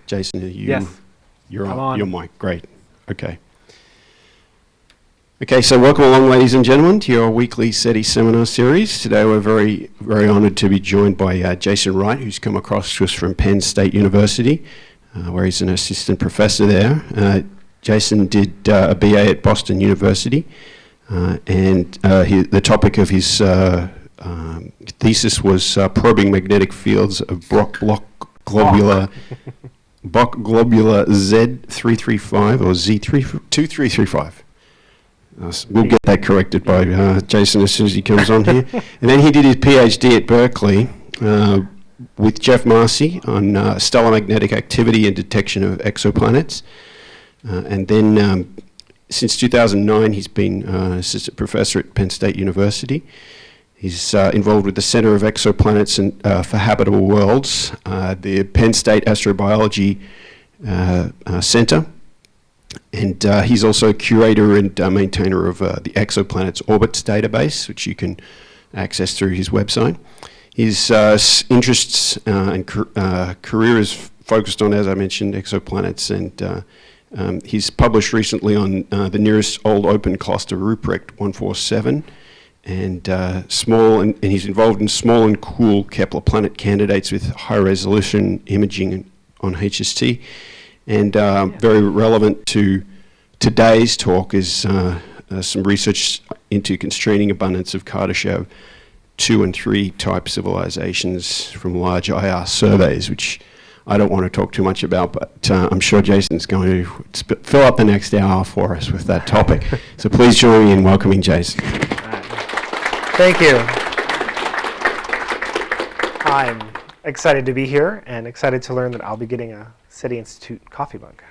Jason, are you? Yes. You're I'm on. Your mic. Great. Okay. Okay, so welcome along, ladies and gentlemen, to your weekly SETI seminar series. Today we're very, very honoured to be joined by Jason Wright, who's come across to us from Penn State University, where he's an assistant professor there. Jason did a BA at Boston University, and the topic of his thesis was probing magnetic fields of Block globular Z335 or Z2335. We'll get that corrected by Jason as soon as he comes on here. And then he did his PhD at Berkeley with Jeff Marcy on stellar magnetic activity and detection of exoplanets. And then since 2009, he's been assistant professor at Penn State University. He's involved with the Center of Exoplanets and for Habitable Worlds, the Penn State Astrobiology Center. And he's also curator and maintainer of the Exoplanets Orbits database, which you can access through his website. His interests and career is focused on, as I mentioned, exoplanets, and he's published recently on the nearest old open cluster, Ruprecht 147, and he's involved in small and cool Kepler planet candidates with high resolution imaging on HST. And very relevant to today's talk is some research into constraining abundance of Kardashev 2 and 3 type civilizations from large IR surveys, which I don't want to talk too much about, but I'm sure Jason's going to fill up the next hour for us with that topic. So please join me in welcoming Jason. Thank you. I'm excited to be here and excited to learn that I'll be getting a SETI Institute coffee mug.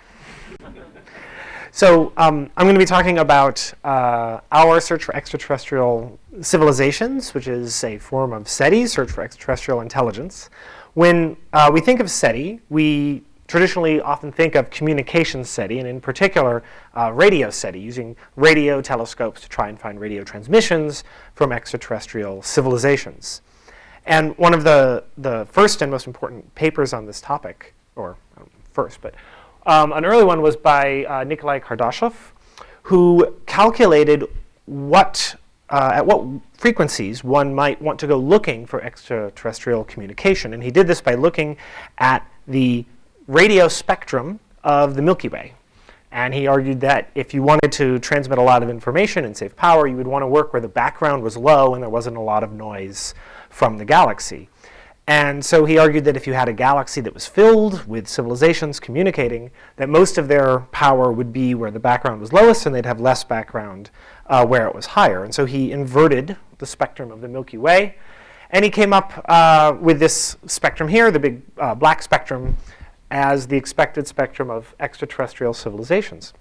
So I'm going to be talking about our search for extraterrestrial civilizations, which is a form of SETI, search for extraterrestrial intelligence. When we think of SETI, we traditionally often think of communications SETI, and in particular radio SETI, using radio telescopes to try and find radio transmissions from extraterrestrial civilizations. And one of the first and most important papers on this topic, or first, but an early one was by Nikolai Kardashev, who calculated at what frequencies one might want to go looking for extraterrestrial communication. And he did this by looking at the radio spectrum of the Milky Way. And he argued that if you wanted to transmit a lot of information and save power, you would want to work where the background was low and there wasn't a lot of noise from the galaxy. And so he argued that if you had a galaxy that was filled with civilizations communicating, that most of their power would be where the background was lowest, and they'd have less background where it was higher. And so he inverted the spectrum of the Milky Way, and he came up with this spectrum here, the big black spectrum, as the expected spectrum of extraterrestrial civilizations.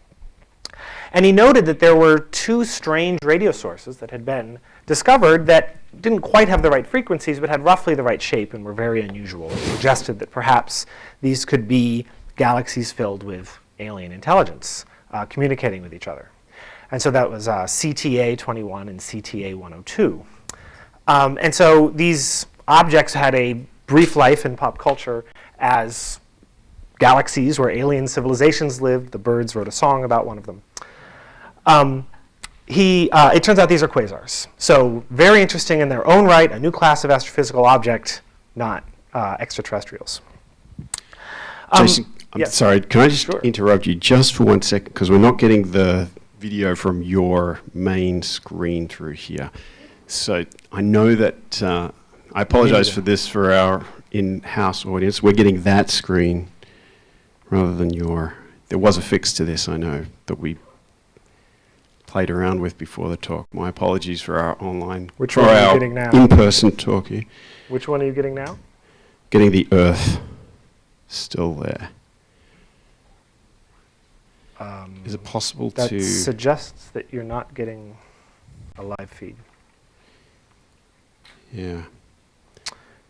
And he noted that there were 2 strange radio sources that had been discovered that didn't quite have the right frequencies, but had roughly the right shape and were very unusual. It suggested that perhaps these could be galaxies filled with alien intelligence communicating with each other. And so that was CTA-21 and CTA-102. And so these objects had a brief life in pop culture as galaxies where alien civilizations lived. The Birds wrote a song about one of them. It turns out these are quasars. So very interesting in their own right, a new class of astrophysical object, not extraterrestrials. Jason, I'm yes. sorry, can I just interrupt you just for 1 second, because we're not getting the video from your main screen through here. So I know that, I apologize for this for our in-house audience. We're getting that screen rather than there was a fix to this, I know, that we played around with before the talk. My apologies for our online, Which one are you getting now? In-person talk here. Which one are you getting now? Getting the Earth still there. Is it possible that to... suggests that you're not getting a live feed. Yeah.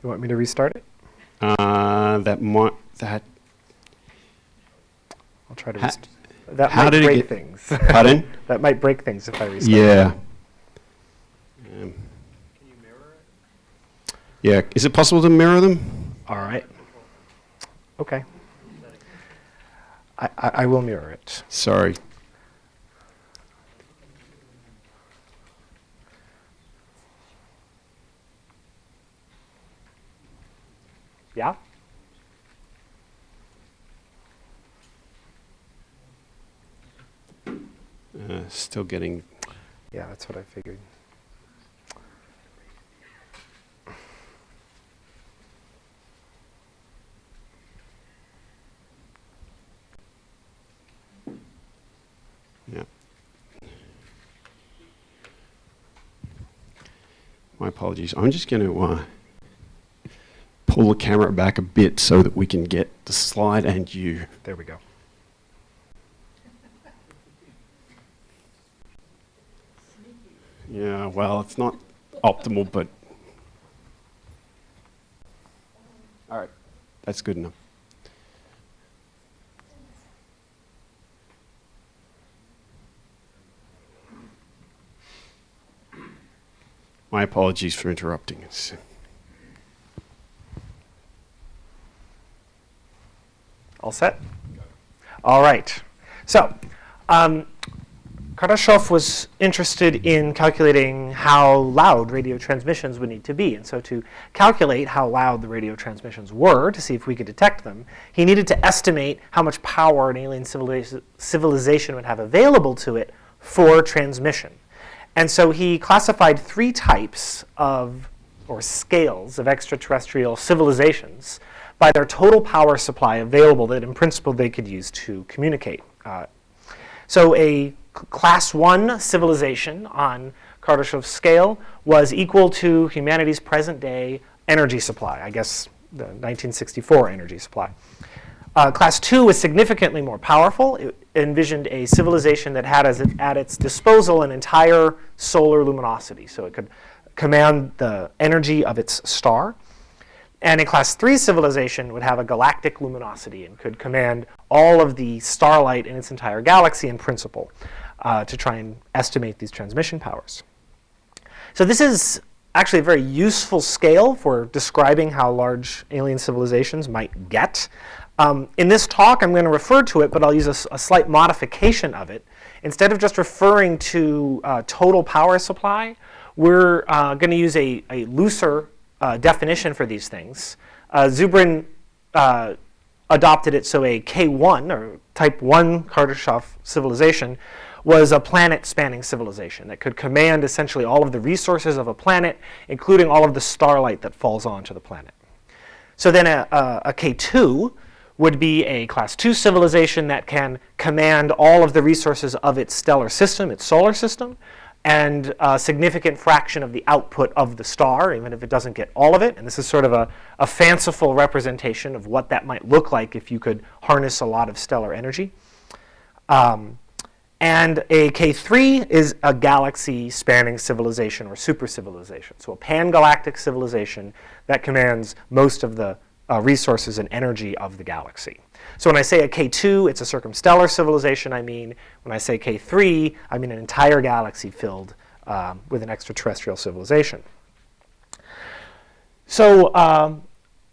You want me to restart it? That might... I'll try to restart. That how might did break it things. Pardon? That might break things if I restart. Yeah. Can you mirror it? Yeah. Is it possible to mirror them? All right. Okay. I will mirror it. Sorry. Yeah? Still getting... Yeah, that's what I figured. Yeah. My apologies. I'm just going to pull the camera back a bit so that we can get the slide and you. There we go. Yeah, well, it's not optimal, but... All right, that's good enough. My apologies for interrupting. All set? All right. So, Kardashev was interested in calculating how loud radio transmissions would need to be. And so to calculate how loud the radio transmissions were, to see if we could detect them, he needed to estimate how much power an alien civilization would have available to it for transmission. And so he classified 3 types of, or scales of extraterrestrial civilizations by their total power supply available that in principle they could use to communicate. So a class 1 civilization on Kardashev's scale was equal to humanity's present day energy supply, I guess the 1964 energy supply. Class 2 was significantly more powerful. It envisioned a civilization that had at its disposal an entire solar luminosity, so it could command the energy of its star. And a class 3 civilization would have a galactic luminosity and could command all of the starlight in its entire galaxy in principle to try and estimate these transmission powers. So this is actually a very useful scale for describing how large alien civilizations might get. In this talk, I'm going to refer to it, but I'll use a slight modification of it. Instead of just referring to total power supply, we're going to use a looser definition for these things. Zubrin adopted it, so a K1, or type 1 Kardashev civilization, was a planet-spanning civilization that could command essentially all of the resources of a planet, including all of the starlight that falls onto the planet. So then a K2 would be a class 2 civilization that can command all of the resources of its stellar system, its solar system, and a significant fraction of the output of the star, even if it doesn't get all of it. And this is sort of a fanciful representation of what that might look like if you could harness a lot of stellar energy. And a K3 is a galaxy-spanning civilization or super civilization. So a pan-galactic civilization that commands most of the resources and energy of the galaxy. So when I say a K2, it's a circumstellar civilization, I mean. When I say K3, I mean an entire galaxy filled with an extraterrestrial civilization. So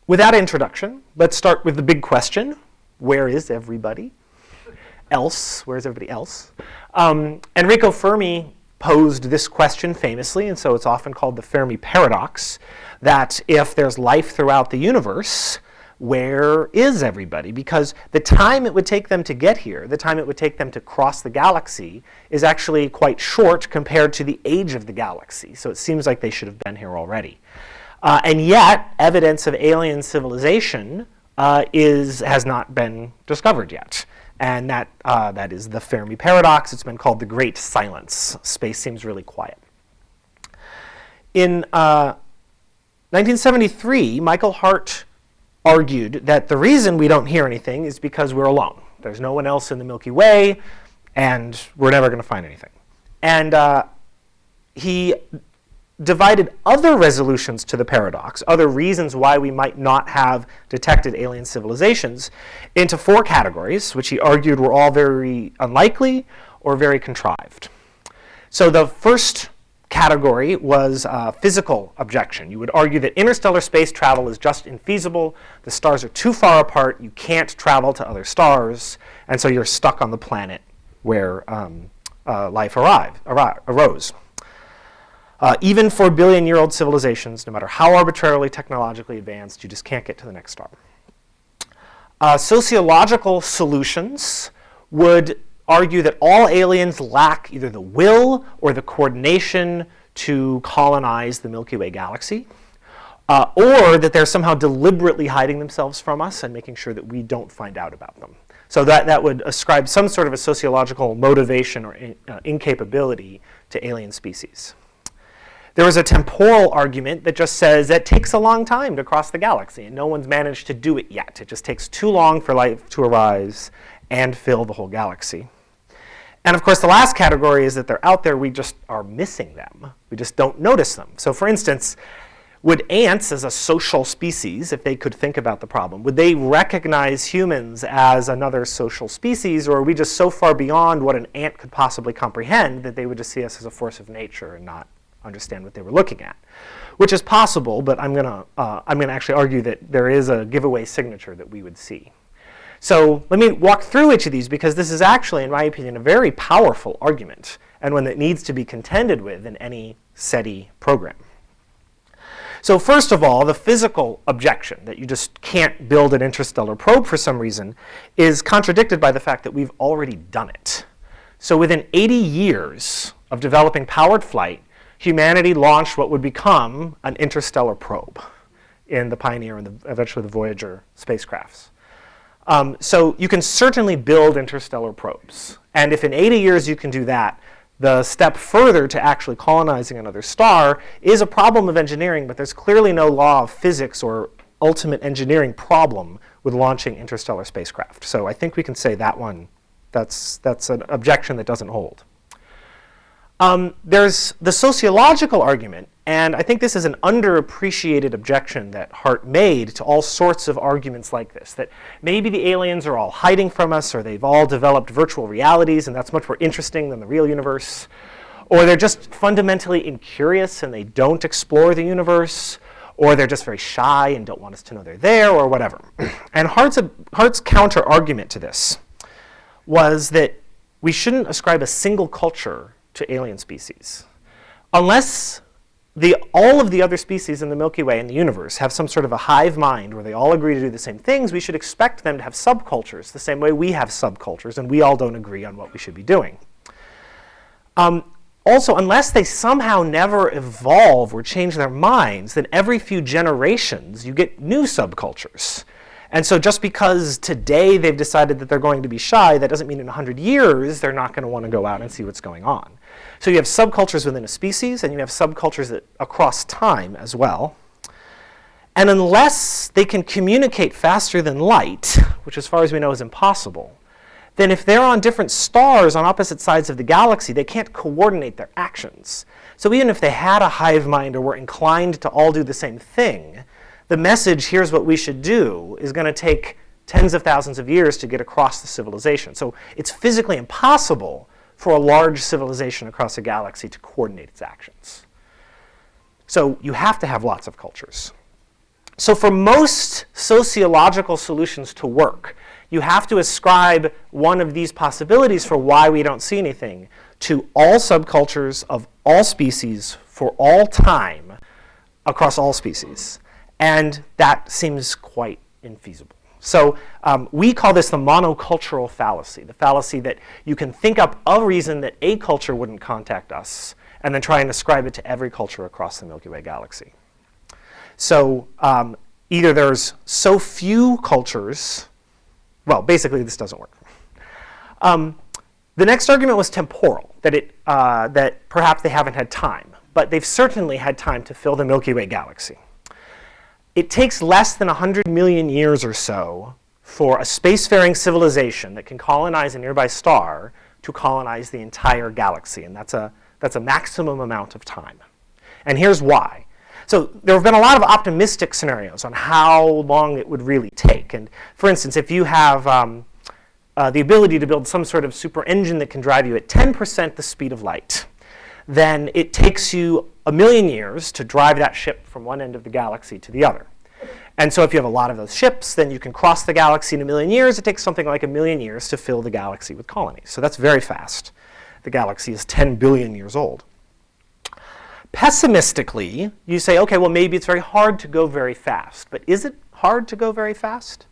with that introduction, let's start with the big question. Where is everybody else? Where's everybody else? Enrico Fermi posed this question famously, and so it's often called the Fermi paradox, that if there's life throughout the universe, where is everybody? Because the time it would take them to get here, the time it would take them to cross the galaxy, is actually quite short compared to the age of the galaxy. So it seems like they should have been here already. And yet, evidence of alien civilization has not been discovered yet. And that is the Fermi paradox. It's been called the Great Silence. Space seems really quiet. In 1973, Michael Hart argued that the reason we don't hear anything is because we're alone. There's no one else in the Milky Way, and we're never going to find anything. And he divided other resolutions to the paradox, other reasons why we might not have detected alien civilizations, into 4 categories, which he argued were all very unlikely or very contrived. So the first category was a physical objection. You would argue that interstellar space travel is just infeasible. The stars are too far apart. You can't travel to other stars. And so you're stuck on the planet where life arose. Even for billion-year-old civilizations, no matter how arbitrarily technologically advanced, you just can't get to the next star. Sociological solutions would argue that all aliens lack either the will or the coordination to colonize the Milky Way galaxy, or that they're somehow deliberately hiding themselves from us and making sure that we don't find out about them. So that would ascribe some sort of a sociological motivation or incapability to alien species. There was a temporal argument that just says that it takes a long time to cross the galaxy, and no one's managed to do it yet. It just takes too long for life to arise and fill the whole galaxy. And of course, the last category is that they're out there, we just are missing them. We just don't notice them. So for instance, would ants as a social species, if they could think about the problem, would they recognize humans as another social species, or are we just so far beyond what an ant could possibly comprehend that they would just see us as a force of nature and not understand what they were looking at? Which is possible, but I'm gonna actually argue that there is a giveaway signature that we would see. So let me walk through each of these, because this is actually, in my opinion, a very powerful argument and one that needs to be contended with in any SETI program. So first of all, the physical objection that you just can't build an interstellar probe for some reason is contradicted by the fact that we've already done it. So within 80 years of developing powered flight, humanity launched what would become an interstellar probe in the Pioneer and eventually the Voyager spacecrafts. So you can certainly build interstellar probes. And if in 80 years you can do that, the step further to actually colonizing another star is a problem of engineering, but there's clearly no law of physics or ultimate engineering problem with launching interstellar spacecraft. So I think we can say that one, that's an objection that doesn't hold. There's the sociological argument, and I think this is an underappreciated objection that Hart made to all sorts of arguments like this, that maybe the aliens are all hiding from us, or they've all developed virtual realities, and that's much more interesting than the real universe, or they're just fundamentally incurious and they don't explore the universe, or they're just very shy and don't want us to know they're there, or whatever. And Hart's counter argument to this was that we shouldn't ascribe a single culture to alien species. Unless all of the other species in the Milky Way and the universe have some sort of a hive mind where they all agree to do the same things, we should expect them to have subcultures the same way we have subcultures, and we all don't agree on what we should be doing. Also, unless they somehow never evolve or change their minds, then every few generations you get new subcultures. And so just because today they've decided that they're going to be shy, that doesn't mean in 100 years they're not going to want to go out and see what's going on. So you have subcultures within a species, and you have subcultures across time as well. And unless they can communicate faster than light, which as far as we know is impossible, then if they're on different stars on opposite sides of the galaxy, they can't coordinate their actions. So even if they had a hive mind or were inclined to all do the same thing, the message, here's what we should do, is going to take tens of thousands of years to get across the civilization. So it's physically impossible for a large civilization across a galaxy to coordinate its actions. So you have to have lots of cultures. So for most sociological solutions to work, you have to ascribe one of these possibilities for why we don't see anything to all subcultures of all species for all time across all species. And that seems quite infeasible. So we call this the monocultural fallacy, the fallacy that you can think up a reason that a culture wouldn't contact us and then try and ascribe it to every culture across the Milky Way galaxy. So either there's so few cultures, well, basically this doesn't work. The next argument was temporal, that perhaps they haven't had time, but they've certainly had time to fill the Milky Way galaxy. It takes less than 100 million years or so for a spacefaring civilization that can colonize a nearby star to colonize the entire galaxy, and that's a maximum amount of time. And here's why. So there have been a lot of optimistic scenarios on how long it would really take. And for instance, if you have the ability to build some sort of super engine that can drive you at 10% the speed of light, then it takes you 1,000,000 years to drive that ship from one end of the galaxy to the other. And so if you have a lot of those ships, then you can cross the galaxy in 1,000,000 years. It takes something like 1,000,000 years to fill the galaxy with colonies. So that's very fast. The galaxy is 10 billion years old. Pessimistically, you say, okay, well, maybe it's very hard to go very fast. But is it hard to go very fast?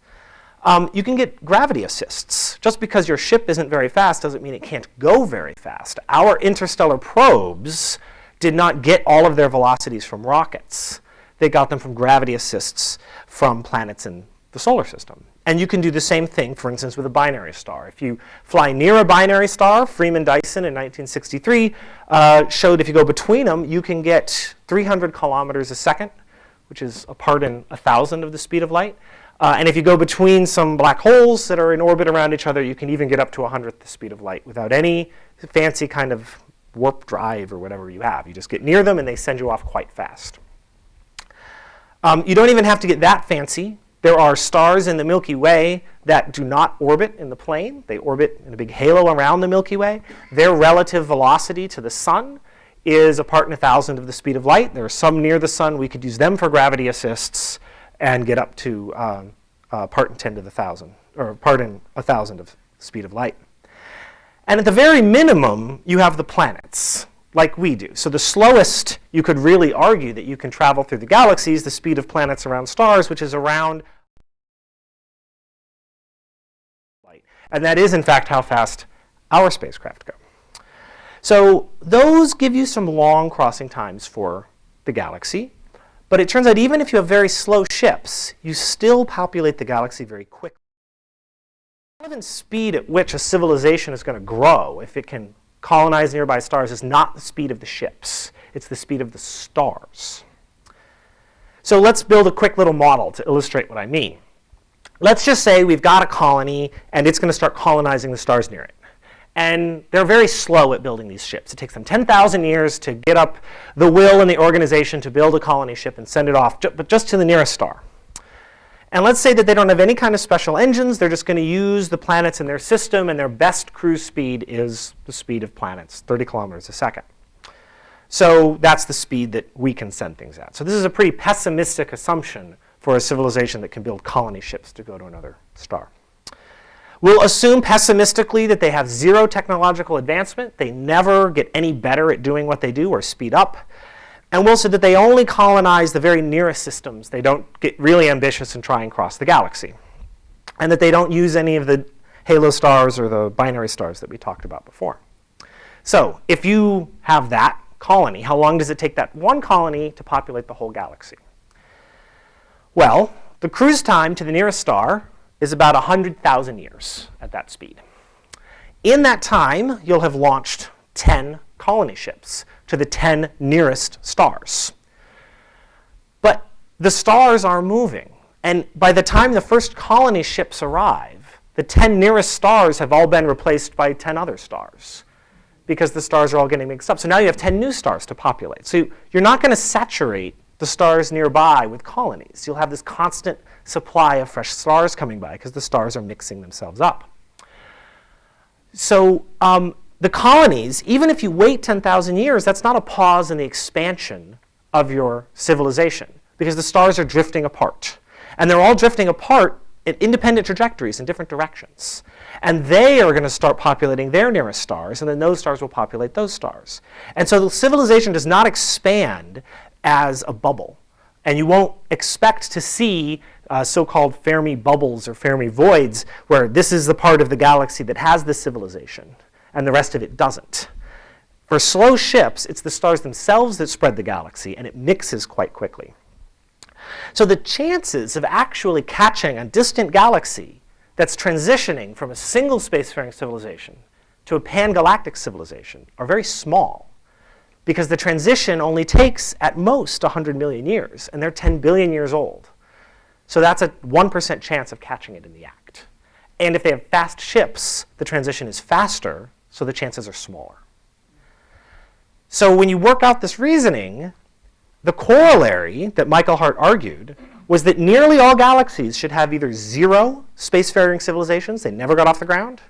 You can get gravity assists. Just because your ship isn't very fast doesn't mean it can't go very fast. Our interstellar probes did not get all of their velocities from rockets. They got them from gravity assists from planets in the solar system. And you can do the same thing, for instance, with a binary star. If you fly near a binary star, Freeman-Dyson in 1963 showed if you go between them, you can get 300 kilometers a second, which is a part in 1,000 of the speed of light. And if you go between some black holes that are in orbit around each other, you can even get up to 100th the speed of light without any fancy kind of warp drive or whatever you have. You just get near them and they send you off quite fast. You don't even have to get that fancy. There are stars in the Milky Way that do not orbit in the plane. They orbit in a big halo around the Milky Way. Their relative velocity to the sun is a part in 1,000 of the speed of light. There are some near the sun. We could use them for gravity assists and get up to part in 10 to the 1,000, or part in 1,000 of the speed of light. And at the very minimum, you have the planets, like we do. So the slowest, you could really argue that you can travel through the galaxies, the speed of planets around stars, which is around light. And that is, in fact, how fast our spacecraft go. So those give you some long crossing times for the galaxy. But it turns out even if you have very slow ships, you still populate the galaxy very quickly. The relevant speed at which a civilization is going to grow, if it can colonize nearby stars, is not the speed of the ships. It's the speed of the stars. So let's build a quick little model to illustrate what I mean. Let's just say we've got a colony, and it's going to start colonizing the stars near it. And they're very slow at building these ships. It takes them 10,000 years to get up the will and the organization to build a colony ship and send it off, but just to the nearest star. And let's say that they don't have any kind of special engines. They're just going to use the planets in their system, and their best cruise speed is the speed of planets, 30 kilometers a second. So that's the speed that we can send things at. So this is a pretty pessimistic assumption for a civilization that can build colony ships to go to another star. We'll assume pessimistically that they have zero technological advancement. They never get any better at doing what they do or speed up. And we'll say that they only colonize the very nearest systems. They don't get really ambitious and try and cross the galaxy. And that they don't use any of the halo stars or the binary stars that we talked about before. So if you have that colony, how long does it take that one colony to populate the whole galaxy? Well, the cruise time to the nearest star is about 100,000 years at that speed. In that time, you'll have launched 10 colony ships to the 10 nearest stars. But the stars are moving. And by the time the first colony ships arrive, the 10 nearest stars have all been replaced by 10 other stars because the stars are all getting mixed up. So now you have 10 new stars to populate. So you're not going to saturate the stars nearby with colonies. You'll have this constant supply of fresh stars coming by because the stars are mixing themselves up. So the colonies, even if you wait 10,000 years, that's not a pause in the expansion of your civilization because the stars are drifting apart. And they're all drifting apart at independent trajectories in different directions. And they are going to start populating their nearest stars, and then those stars will populate those stars. And so the civilization does not expand as a bubble. And you won't expect to see so-called Fermi bubbles or Fermi voids where this is the part of the galaxy that has this civilization and the rest of it doesn't. For slow ships, it's the stars themselves that spread the galaxy, and it mixes quite quickly. So the chances of actually catching a distant galaxy that's transitioning from a single spacefaring civilization to a pan-galactic civilization are very small because the transition only takes at most 100 million years, and they're 10 billion years old. So that's a 1% chance of catching it in the act. And if they have fast ships, the transition is faster, so the chances are smaller. So when you work out this reasoning, the corollary that Michael Hart argued was that nearly all galaxies should have either zero spacefaring civilizations, they never got off the ground,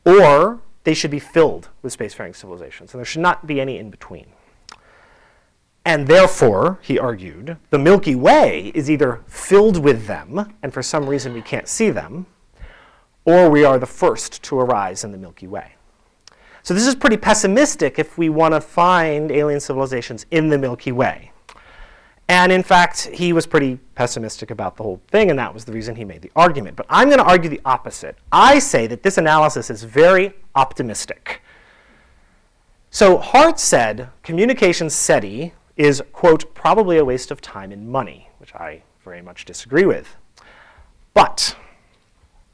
or they should be filled with spacefaring civilizations, and there should not be any in between. And therefore, he argued, the Milky Way is either filled with them, and for some reason we can't see them, or we are the first to arise in the Milky Way. So this is pretty pessimistic if we want to find alien civilizations in the Milky Way. And in fact, he was pretty pessimistic about the whole thing, and that was the reason he made the argument. But I'm going to argue the opposite. I say that this analysis is very optimistic. So Hart said communications SETI is, quote, probably a waste of time and money, which I very much disagree with. But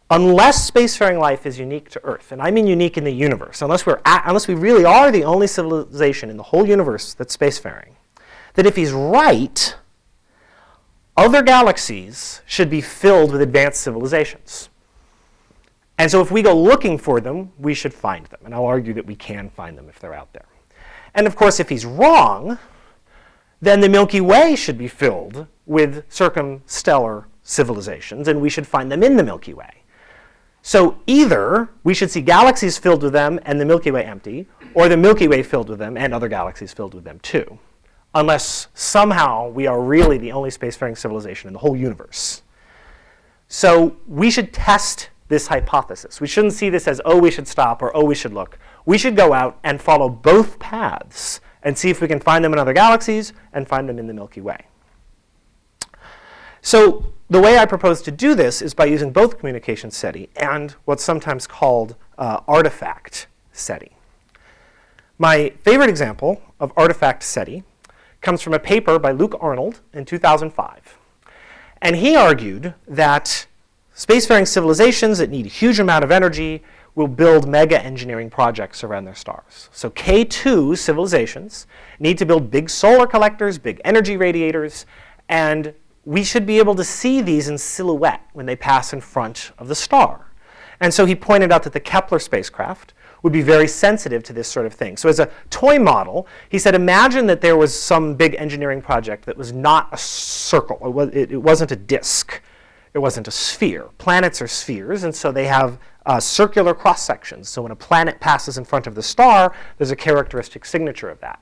unless spacefaring life is unique to Earth, and I mean unique in the universe, unless we really are the only civilization in the whole universe that's spacefaring, that if he's right, other galaxies should be filled with advanced civilizations. And so if we go looking for them, we should find them. And I'll argue that we can find them if they're out there. And of course, if he's wrong, then the Milky Way should be filled with circumstellar civilizations, and we should find them in the Milky Way. So either we should see galaxies filled with them and the Milky Way empty, or the Milky Way filled with them and other galaxies filled with them too, unless somehow we are really the only spacefaring civilization in the whole universe. So we should test this hypothesis. We shouldn't see this as, oh, we should stop, or oh, we should look. We should go out and follow both paths and see if we can find them in other galaxies and find them in the Milky Way. So the way I propose to do this is by using both communication SETI and what's sometimes called artifact SETI. My favorite example of artifact SETI comes from a paper by Luke Arnold in 2005. And he argued that spacefaring civilizations that need a huge amount of energy will build mega engineering projects around their stars. So K2 civilizations need to build big solar collectors, big energy radiators, and we should be able to see these in silhouette when they pass in front of the star. And so he pointed out that the Kepler spacecraft would be very sensitive to this sort of thing. So as a toy model, he said, imagine that there was some big engineering project that was not a circle. It wasn't a disk. It wasn't a sphere. Planets are spheres, and so they have circular cross-sections. So when a planet passes in front of the star, there's a characteristic signature of that.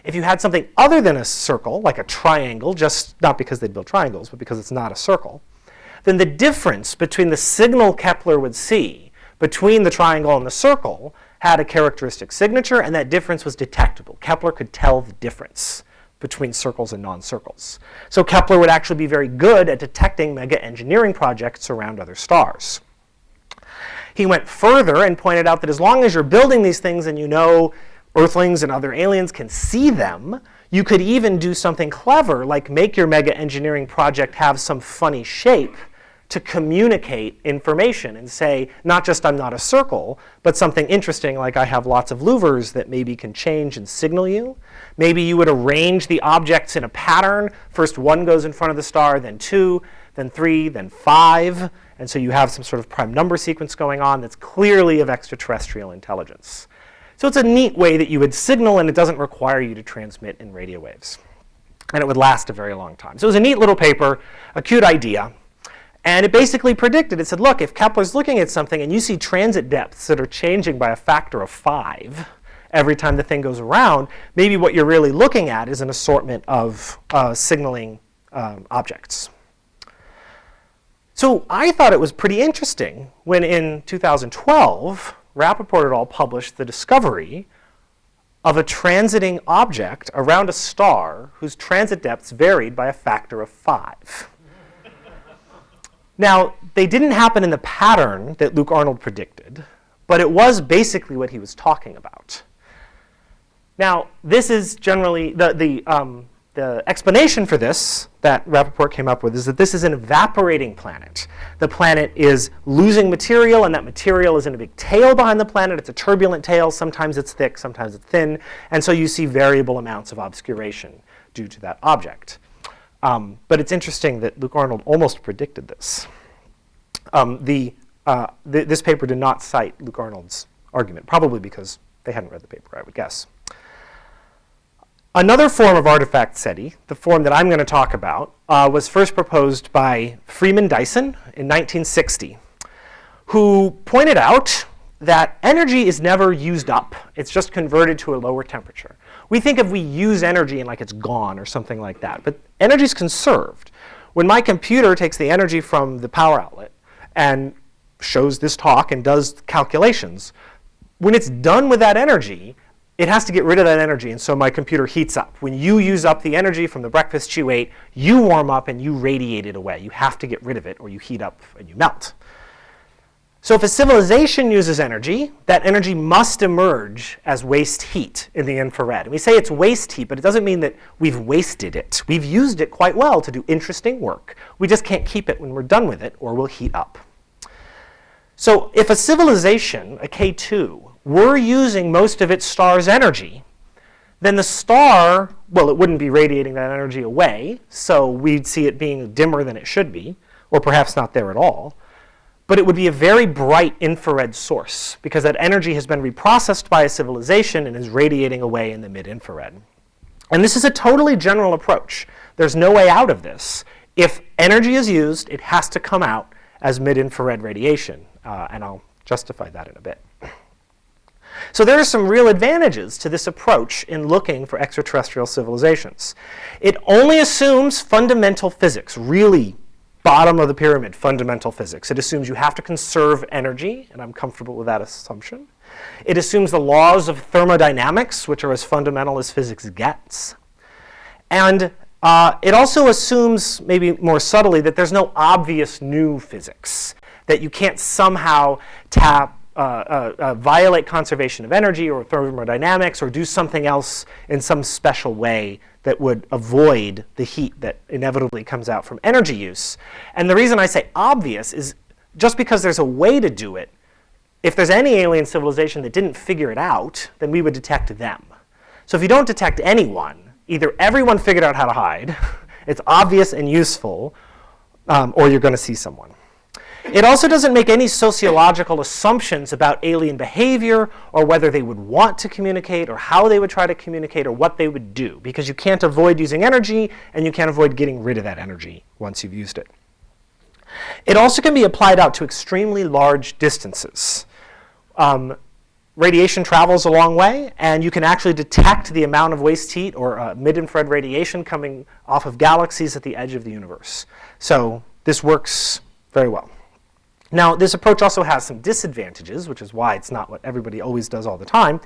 If you had something other than a circle, like a triangle, just not because they'd build triangles, but because it's not a circle, then the difference between the signal Kepler would see between the triangle and the circle had a characteristic signature, and that difference was detectable. Kepler could tell the difference between circles and non-circles. So Kepler would actually be very good at detecting mega engineering projects around other stars. He went further and pointed out that as long as you're building these things and you know Earthlings and other aliens can see them, you could even do something clever, like make your mega engineering project have some funny shape to communicate information and say, not just I'm not a circle, but something interesting like I have lots of louvers that maybe can change and signal you. Maybe you would arrange the objects in a pattern. First one goes in front of the star, then two, then three, then five. And so you have some sort of prime number sequence going on that's clearly of extraterrestrial intelligence. So it's a neat way that you would signal, and it doesn't require you to transmit in radio waves. And it would last a very long time. So it was a neat little paper, a cute idea. And it basically predicted, it said, look, if Kepler's looking at something and you see transit depths that are changing by a factor of 5 every time the thing goes around, maybe what you're really looking at is an assortment of signaling objects. So I thought it was pretty interesting when in 2012, Rappaport et al. Published the discovery of a transiting object around a star whose transit depths varied by a factor of 5. Now, they didn't happen in the pattern that Luke Arnold predicted, but it was basically what he was talking about. Now, this is generally the explanation for this that Rappaport came up with is that this is an evaporating planet. The planet is losing material, and that material is in a big tail behind the planet. It's a turbulent tail. Sometimes it's thick, sometimes it's thin. And so you see variable amounts of obscuration due to that object. But it's interesting that Luke Arnold almost predicted this. This paper did not cite Luke Arnold's argument, probably because they hadn't read the paper, I would guess. Another form of artifact SETI, the form that I'm going to talk about, was first proposed by Freeman Dyson in 1960, who pointed out that energy is never used up. It's just converted to a lower temperature. We think if we use energy and like it's gone or something like that, but energy is conserved. When my computer takes the energy from the power outlet and shows this talk and does calculations, when it's done with that energy, it has to get rid of that energy, and so my computer heats up. When you use up the energy from the breakfast you ate, you warm up and you radiate it away. You have to get rid of it, or you heat up and you melt. So if a civilization uses energy, that energy must emerge as waste heat in the infrared. And we say it's waste heat, but it doesn't mean that we've wasted it. We've used it quite well to do interesting work. We just can't keep it when we're done with it, or we'll heat up. So if a civilization, a K2, were using most of its star's energy, then the star, well, it wouldn't be radiating that energy away, so we'd see it being dimmer than it should be, or perhaps not there at all. But it would be a very bright infrared source, because that energy has been reprocessed by a civilization and is radiating away in the mid-infrared. And this is a totally general approach. There's no way out of this. If energy is used, it has to come out as mid-infrared radiation, and I'll justify that in a bit. So there are some real advantages to this approach in looking for extraterrestrial civilizations. It only assumes fundamental physics, really bottom of the pyramid fundamental physics. It assumes you have to conserve energy, and I'm comfortable with that assumption. It assumes the laws of thermodynamics, which are as fundamental as physics gets. And it also assumes, maybe more subtly, that there's no obvious new physics, that you can't somehow violate conservation of energy or thermodynamics or do something else in some special way that would avoid the heat that inevitably comes out from energy use. And the reason I say obvious is just because there's a way to do it, if there's any alien civilization that didn't figure it out, then we would detect them. So if you don't detect anyone, either everyone figured out how to hide, it's obvious and useful, or you're going to see someone. It also doesn't make any sociological assumptions about alien behavior or whether they would want to communicate or how they would try to communicate or what they would do, because you can't avoid using energy and you can't avoid getting rid of that energy once you've used it. It also can be applied out to extremely large distances. Radiation travels a long way, and you can actually detect the amount of waste heat or mid-infrared radiation coming off of galaxies at the edge of the universe. So this works very well. Now, this approach also has some disadvantages, which is why it's not what everybody always does all the time.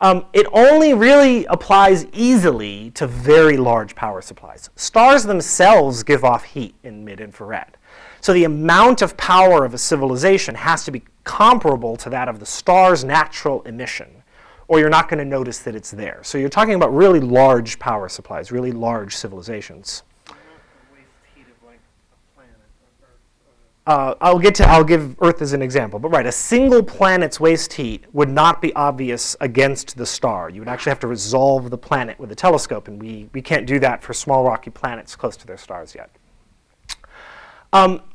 It only really applies easily to very large power supplies. Stars themselves give off heat in mid-infrared. So the amount of power of a civilization has to be comparable to that of the star's natural emission, or you're not going to notice that it's there. So you're talking about really large power supplies, really large civilizations. I'll give Earth as an example, but right, a single planet's waste heat would not be obvious against the star. You would actually have to resolve the planet with a telescope, and we can't do that for small rocky planets close to their stars yet.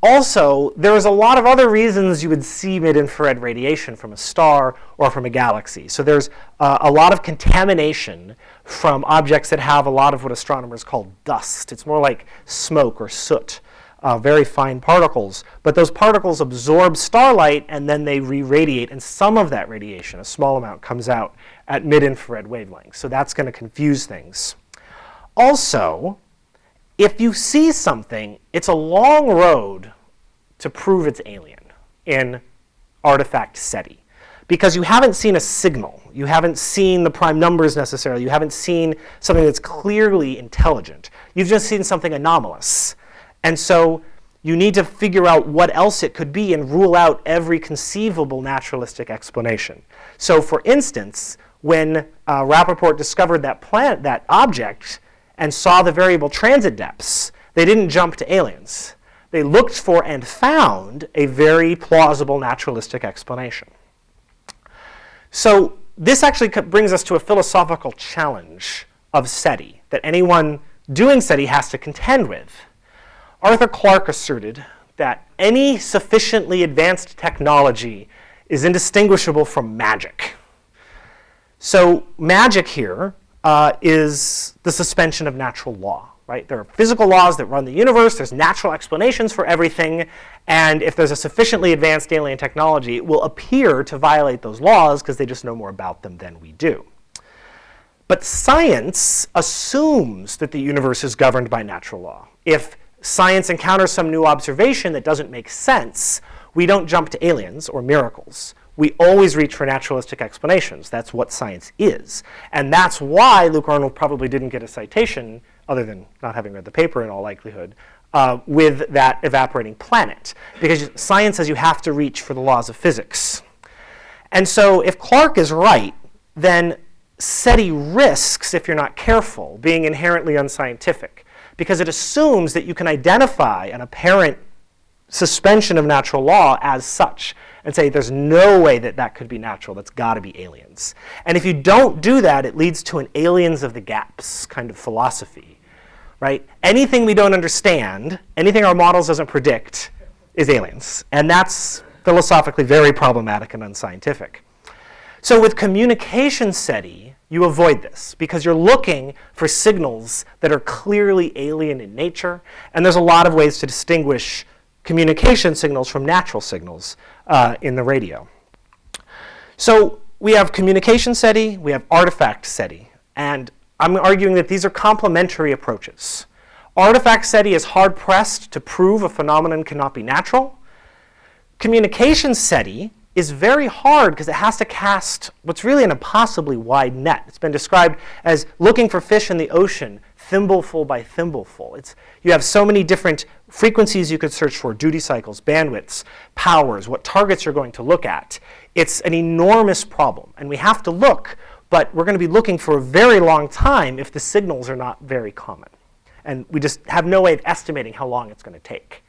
Also, there's a lot of other reasons you would see mid-infrared radiation from a star or from a galaxy. So there's a lot of contamination from objects that have a lot of what astronomers call dust. It's more like smoke or soot. Very fine particles, but those particles absorb starlight and then they re-radiate, and some of that radiation, a small amount, comes out at mid-infrared wavelengths. So that's going to confuse things. Also, if you see something, it's a long road to prove it's alien in artifact SETI, because you haven't seen a signal. You haven't seen the prime numbers necessarily. You haven't seen something that's clearly intelligent. You've just seen something anomalous. And so you need to figure out what else it could be and rule out every conceivable naturalistic explanation. So for instance, when Rappaport discovered that object and saw the variable transit depths, they didn't jump to aliens. They looked for and found a very plausible naturalistic explanation. So this actually brings us to a philosophical challenge of SETI that anyone doing SETI has to contend with. Arthur Clarke asserted that any sufficiently advanced technology is indistinguishable from magic. So magic here is the suspension of natural law. right? There are physical laws that run the universe. There's natural explanations for everything. And if there's a sufficiently advanced alien technology, it will appear to violate those laws because they just know more about them than we do. But science assumes that the universe is governed by natural law. If science encounters some new observation that doesn't make sense, we don't jump to aliens or miracles. We always reach for naturalistic explanations. That's what science is. And that's why Luke Arnold probably didn't get a citation, other than not having read the paper in all likelihood, with that evaporating planet. Because science says you have to reach for the laws of physics. And so if Clark is right, then SETI risks, if you're not careful, being inherently unscientific. Because it assumes that you can identify an apparent suspension of natural law as such and say there's no way that that could be natural, that's got to be aliens. And if you don't do that, it leads to an aliens of the gaps kind of philosophy, right? Anything we don't understand, anything our models doesn't predict is aliens. And that's philosophically very problematic and unscientific. So with communication SETI, you avoid this because you're looking for signals that are clearly alien in nature. And there's a lot of ways to distinguish communication signals from natural signals in the radio. So we have communication SETI, we have artifact SETI. And I'm arguing that these are complementary approaches. Artifact SETI is hard-pressed to prove a phenomenon cannot be natural. Communication SETI is very hard because it has to cast what's really an impossibly wide net. It's been described as looking for fish in the ocean, thimbleful by thimbleful. You have so many different frequencies you could search for, duty cycles, bandwidths, powers, what targets you're going to look at. It's an enormous problem, and we have to look, but we're going to be looking for a very long time if the signals are not very common. And we just have no way of estimating how long it's going to take.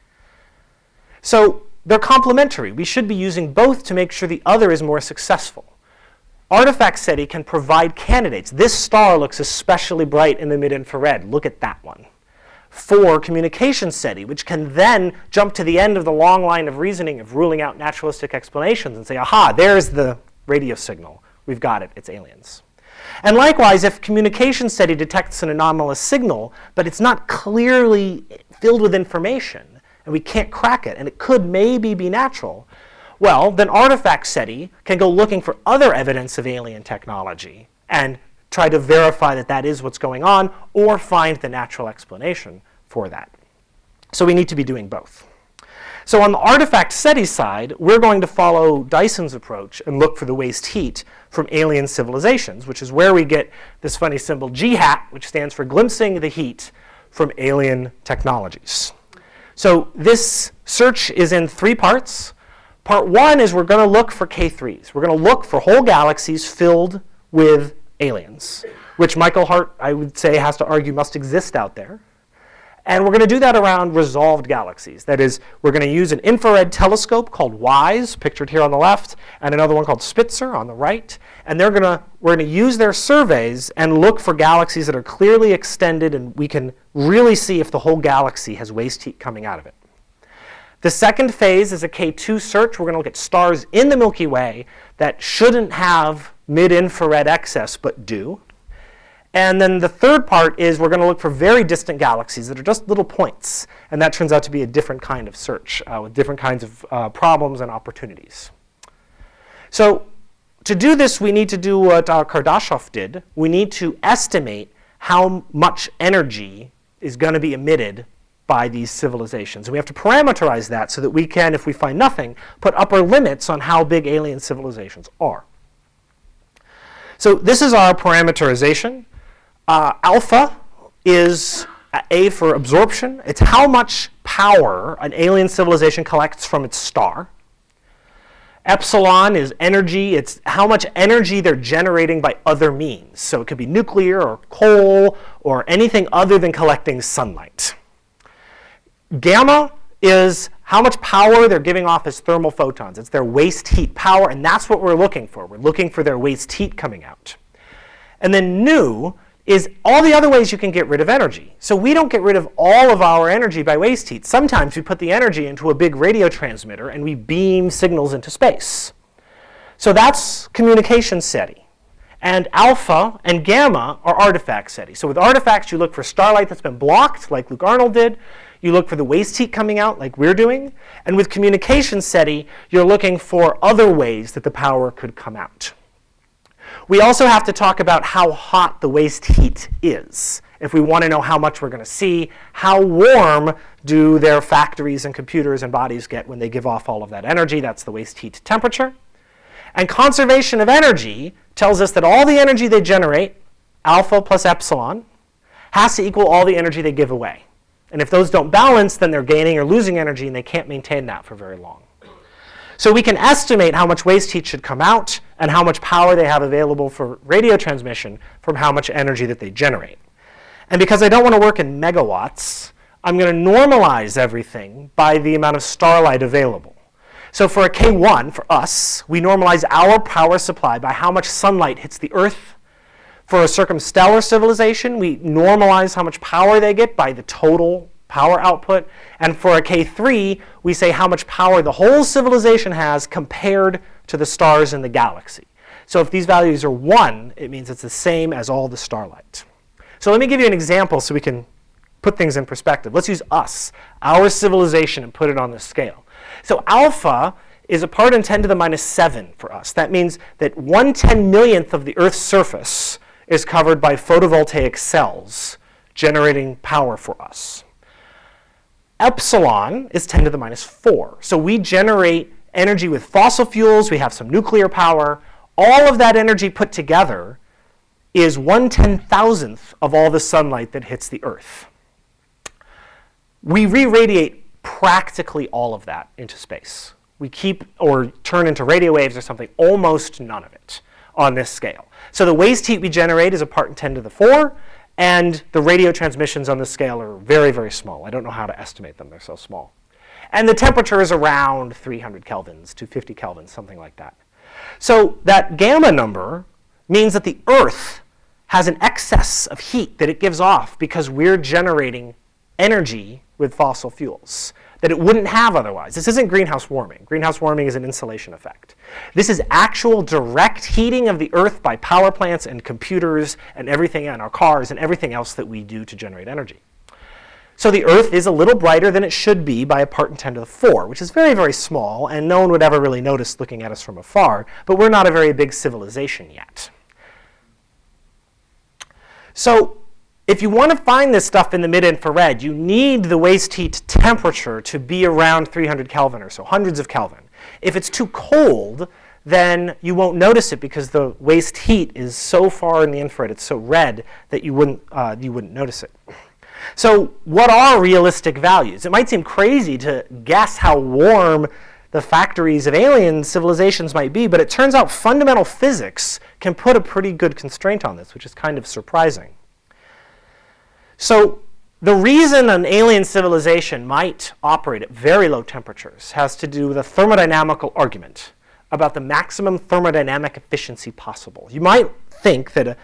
So they're complementary. We should be using both to make sure the other is more successful. Artifact SETI can provide candidates. This star looks especially bright in the mid-infrared. Look at that one. For communication SETI, which can then jump to the end of the long line of reasoning of ruling out naturalistic explanations and say, aha, there's the radio signal. We've got it. It's aliens. And likewise, if communication SETI detects an anomalous signal, but it's not clearly filled with information, and we can't crack it, and it could maybe be natural, well, then artifact SETI can go looking for other evidence of alien technology and try to verify that that is what's going on or find the natural explanation for that. So we need to be doing both. So on the artifact SETI side, we're going to follow Dyson's approach and look for the waste heat from alien civilizations, which is where we get this funny symbol G-hat, which stands for glimpsing the heat from alien technologies. So this search is in 3 parts. Part 1 is we're going to look for K3s. We're going to look for whole galaxies filled with aliens, which Michael Hart, I would say, has to argue must exist out there. And we're going to do that around resolved galaxies. That is, we're going to use an infrared telescope called WISE, pictured here on the left, and another one called Spitzer on the right. And we're going to use their surveys and look for galaxies that are clearly extended, and we can really see if the whole galaxy has waste heat coming out of it. The second phase is a K2 search. We're going to look at stars in the Milky Way that shouldn't have mid-infrared excess but do. And then the third part is we're going to look for very distant galaxies that are just little points. And that turns out to be a different kind of search with different kinds of problems and opportunities. So to do this, we need to do what Kardashev did. We need to estimate how much energy is going to be emitted by these civilizations. And we have to parameterize that so that we can, if we find nothing, put upper limits on how big alien civilizations are. So this is our parameterization. Alpha is A for absorption. It's how much power an alien civilization collects from its star. Epsilon is energy. It's how much energy they're generating by other means. So it could be nuclear or coal or anything other than collecting sunlight. Gamma is how much power they're giving off as thermal photons. It's their waste heat power, and that's what we're looking for. We're looking for their waste heat coming out. And then nu is all the other ways you can get rid of energy. So we don't get rid of all of our energy by waste heat. Sometimes we put the energy into a big radio transmitter and we beam signals into space. So that's communication SETI. And alpha and gamma are artifact SETI. So with artifacts, you look for starlight that's been blocked, like Luke Arnold did. You look for the waste heat coming out, like we're doing. And with communication SETI, you're looking for other ways that the power could come out. We also have to talk about how hot the waste heat is. If we want to know how much we're going to see, how warm do their factories and computers and bodies get when they give off all of that energy? That's the waste heat temperature. And conservation of energy tells us that all the energy they generate, alpha plus epsilon, has to equal all the energy they give away. And if those don't balance, then they're gaining or losing energy, and they can't maintain that for very long. So we can estimate how much waste heat should come out and how much power they have available for radio transmission from how much energy that they generate. And because I don't want to work in megawatts, I'm going to normalize everything by the amount of starlight available. So for a K1, for us, we normalize our power supply by how much sunlight hits the Earth. For a circumstellar civilization, we normalize how much power they get by the total power output. And for a K3, we say how much power the whole civilization has compared to the stars in the galaxy. So if these values are 1, it means it's the same as all the starlight. So let me give you an example so we can put things in perspective. Let's use us, our civilization, and put it on this scale. So alpha is a part in 10 to the minus 7 for us. That means that 1/10,000,000th of the Earth's surface is covered by photovoltaic cells generating power for us. Epsilon is 10 to the minus 4. So we generate energy with fossil fuels. We have some nuclear power. All of that energy put together is 1/10,000th of all the sunlight that hits the Earth. We re-radiate practically all of that into space. We keep or turn into radio waves or something, almost none of it on this scale. So the waste heat we generate is a part in 10 to the 4, and the radio transmissions on this scale are very, very small. I don't know how to estimate them. They're so small. And the temperature is around 300 kelvins to 50 kelvins, something like that. So that gamma number means that the Earth has an excess of heat that it gives off because we're generating energy with fossil fuels that it wouldn't have otherwise. This isn't greenhouse warming. Greenhouse warming is an insulation effect. This is actual direct heating of the Earth by power plants and computers and everything in our cars and everything else that we do to generate energy. So the Earth is a little brighter than it should be by a part in 10 to the 4, which is very, very small, and no one would ever really notice looking at us from afar, but we're not a very big civilization yet. So if you want to find this stuff in the mid-infrared, you need the waste heat temperature to be around 300 Kelvin or so, hundreds of Kelvin. If it's too cold, then you won't notice it because the waste heat is so far in the infrared, it's so red that you wouldn't notice it. So what are realistic values? It might seem crazy to guess how warm the factories of alien civilizations might be, but it turns out fundamental physics can put a pretty good constraint on this, which is kind of surprising. So the reason an alien civilization might operate at very low temperatures has to do with a thermodynamical argument about the maximum thermodynamic efficiency possible. You might think that a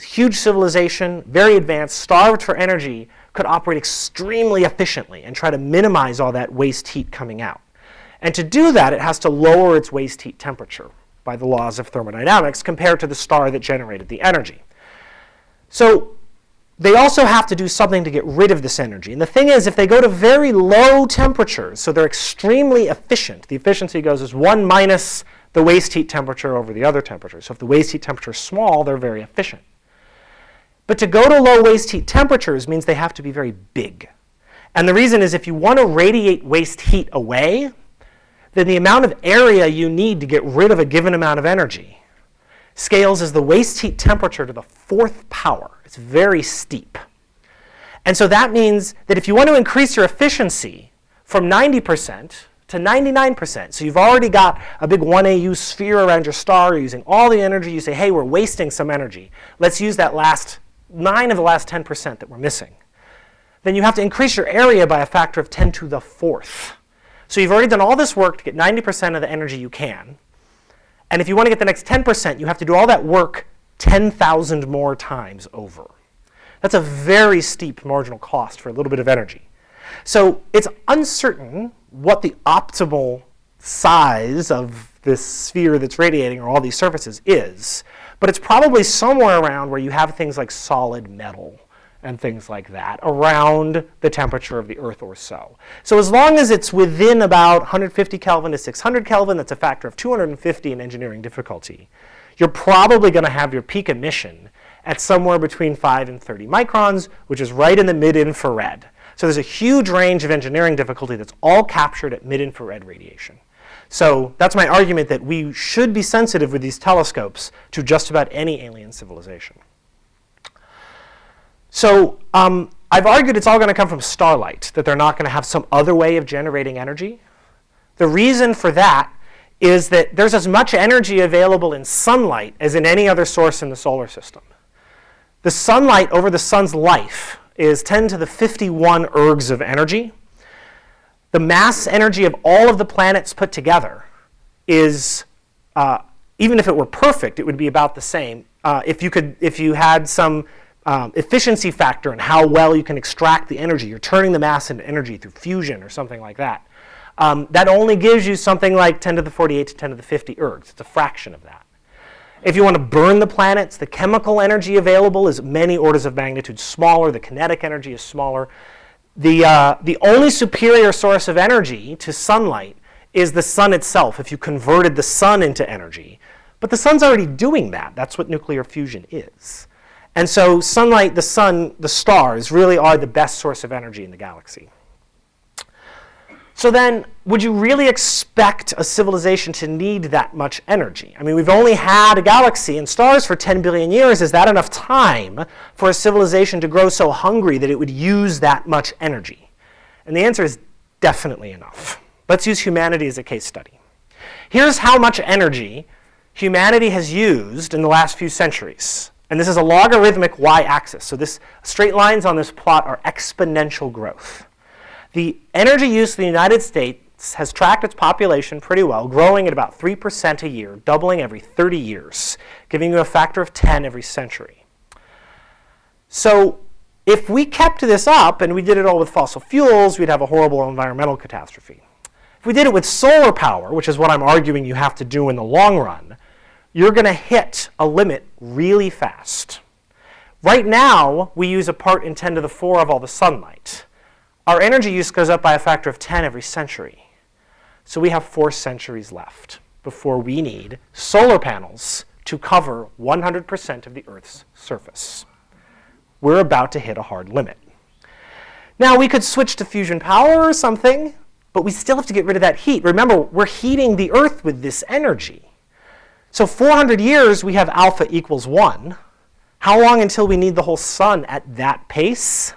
huge civilization, very advanced, starved for energy, could operate extremely efficiently and try to minimize all that waste heat coming out. And to do that, it has to lower its waste heat temperature by the laws of thermodynamics compared to the star that generated the energy. So they also have to do something to get rid of this energy. And the thing is, if they go to very low temperatures, so they're extremely efficient, the efficiency goes as 1 minus the waste heat temperature over the other temperature. So if the waste heat temperature is small, they're very efficient. But to go to low waste heat temperatures means they have to be very big. And the reason is if you want to radiate waste heat away, then the amount of area you need to get rid of a given amount of energy scales as the waste heat temperature to the 4th power. It's very steep. And so that means that if you want to increase your efficiency from 90% to 99%, so you've already got a big 1 AU sphere around your star, you're using all the energy, you say, hey, we're wasting some energy. Let's use that last 9 of the last 10% that we're missing. Then you have to increase your area by a factor of 10 to the 4th. So you've already done all this work to get 90% of the energy you can. And if you want to get the next 10%, you have to do all that work 10,000 more times over. That's a very steep marginal cost for a little bit of energy. So it's uncertain what the optimal size of this sphere that's radiating or all these surfaces is. But it's probably somewhere around where you have things like solid metal and things like that around the temperature of the Earth or so. So as long as it's within about 150 Kelvin to 600 Kelvin, that's a factor of 250 in engineering difficulty, you're probably going to have your peak emission at somewhere between 5 and 30 microns, which is right in the mid-infrared. So there's a huge range of engineering difficulty that's all captured at mid-infrared radiation. So that's my argument that we should be sensitive with these telescopes to just about any alien civilization. So I've argued it's all going to come from starlight, that they're not going to have some other way of generating energy. The reason for that is that there's as much energy available in sunlight as in any other source in the solar system. The sunlight over the sun's life is 10 to the 51 ergs of energy. The mass energy of all of the planets put together is, even if it were perfect, it would be about the same. If you had some efficiency factor in how well you can extract the energy, you're turning the mass into energy through fusion or something like that. That only gives you something like 10 to the 48 to 10 to the 50 ergs. It's a fraction of that. If you want to burn the planets, the chemical energy available is many orders of magnitude smaller. The kinetic energy is smaller. The only superior source of energy to sunlight is the sun itself, if you converted the sun into energy. But the sun's already doing that. That's what nuclear fusion is. And so sunlight, the sun, the stars really are the best source of energy in the galaxy. So then, would you really expect a civilization to need that much energy? I mean, we've only had a galaxy and stars for 10 billion years. Is that enough time for a civilization to grow so hungry that it would use that much energy? And the answer is definitely enough. Let's use humanity as a case study. Here's how much energy humanity has used in the last few centuries. And this is a logarithmic y-axis. So straight lines on this plot are exponential growth. The energy use of the United States has tracked its population pretty well, growing at about 3% a year, doubling every 30 years, giving you a factor of 10 every century. So if we kept this up and we did it all with fossil fuels, we'd have a horrible environmental catastrophe. If we did it with solar power, which is what I'm arguing you have to do in the long run, you're going to hit a limit really fast. Right now, we use a part in 10 to the 4 of all the sunlight. Our energy use goes up by a factor of 10 every century. So we have 4 centuries left before we need solar panels to cover 100% of the Earth's surface. We're about to hit a hard limit. Now, we could switch to fusion power or something, but we still have to get rid of that heat. Remember, we're heating the Earth with this energy. So 400 years, we have alpha equals 1. How long until we need the whole sun at that pace?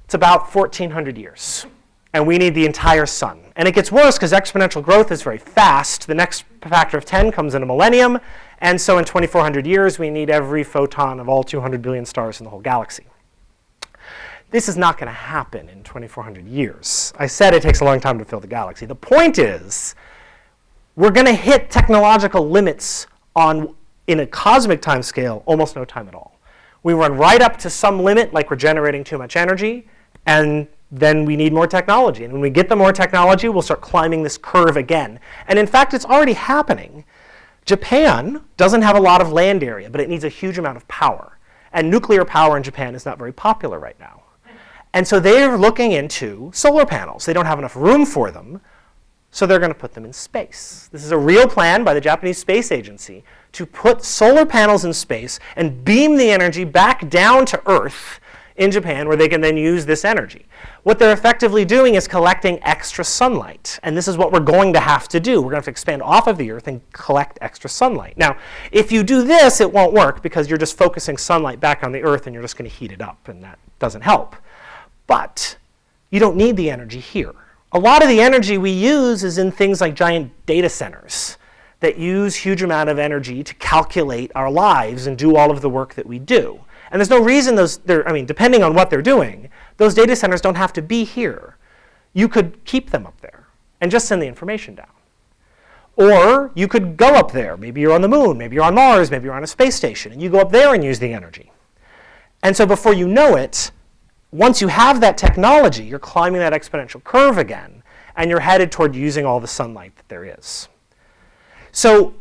It's about 1,400 years. And we need the entire sun. And it gets worse because exponential growth is very fast. The next factor of 10 comes in a millennium. And so in 2,400 years, we need every photon of all 200 billion stars in the whole galaxy. This is not going to happen in 2,400 years. I said it takes a long time to fill the galaxy. The point is, we're going to hit technological limits in a cosmic time scale, almost no time at all. We run right up to some limit, like we're generating too much energy, and then we need more technology. And when we get the more technology, we'll start climbing this curve again. And in fact, it's already happening. Japan doesn't have a lot of land area, but it needs a huge amount of power. And nuclear power in Japan is not very popular right now. And so they're looking into solar panels. They don't have enough room for them, so they're going to put them in space. This is a real plan by the Japanese Space Agency to put solar panels in space and beam the energy back down to Earth in Japan, where they can then use this energy. What they're effectively doing is collecting extra sunlight. And this is what we're going to have to do. We're going to have to expand off of the Earth and collect extra sunlight. Now, if you do this, it won't work because you're just focusing sunlight back on the Earth and you're just going to heat it up, and that doesn't help. But you don't need the energy here. A lot of the energy we use is in things like giant data centers that use huge amount of energy to calculate our lives and do all of the work that we do. And there's no reason depending on what they're doing, those data centers don't have to be here. You could keep them up there and just send the information down. Or you could go up there. Maybe you're on the moon, maybe you're on Mars, maybe you're on a space station, and you go up there and use the energy. And so before you know it, once you have that technology, you're climbing that exponential curve again, and you're headed toward using all the sunlight that there is. So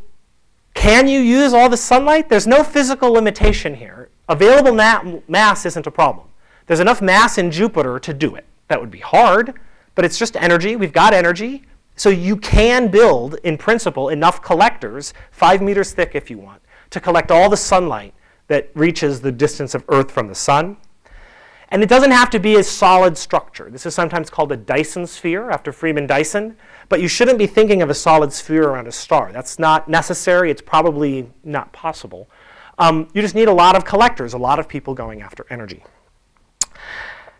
Can you use all the sunlight? There's no physical limitation here. Available mass isn't a problem. There's enough mass in Jupiter to do it. That would be hard, but it's just energy. We've got energy. So you can build, in principle, enough collectors, 5 meters thick if you want, to collect all the sunlight that reaches the distance of Earth from the sun. And it doesn't have to be a solid structure. This is sometimes called a Dyson sphere, after Freeman Dyson. But you shouldn't be thinking of a solid sphere around a star. That's not necessary. It's probably not possible. You just need a lot of collectors, a lot of people going after energy.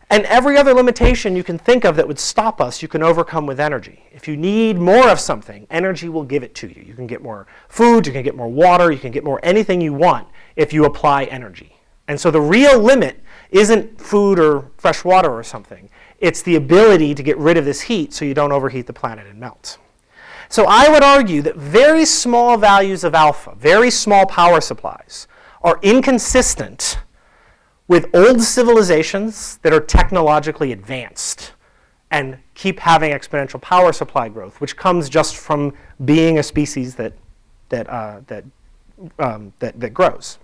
And every other limitation you can think of that would stop us, you can overcome with energy. If you need more of something, energy will give it to you. You can get more food, you can get more water, you can get more anything you want if you apply energy. And so the real limit isn't food or fresh water or something. It's the ability to get rid of this heat so you don't overheat the planet and melt. So I would argue that very small values of alpha, very small power supplies, are inconsistent with old civilizations that are technologically advanced and keep having exponential power supply growth, which comes just from being a species that grows.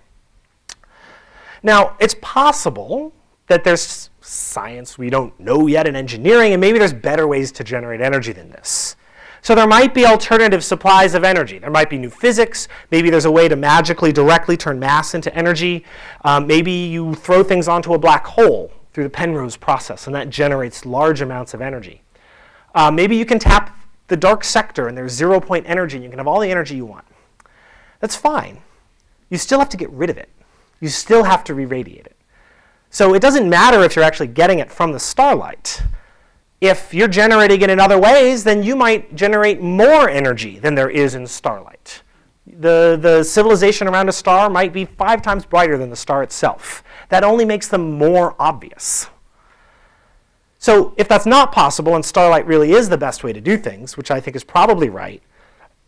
Now, it's possible that there's science we don't know yet in engineering, and maybe there's better ways to generate energy than this. So there might be alternative supplies of energy. There might be new physics. Maybe there's a way to magically, directly turn mass into energy. Maybe you throw things onto a black hole through the Penrose process, and that generates large amounts of energy. Maybe you can tap the dark sector, and there's zero-point energy, and you can have all the energy you want. That's fine. You still have to get rid of it. You still have to re-radiate it. So it doesn't matter if you're actually getting it from the starlight. If you're generating it in other ways, then you might generate more energy than there is in starlight. The civilization around a star might be 5 times brighter than the star itself. That only makes them more obvious. So if that's not possible, and starlight really is the best way to do things, which I think is probably right,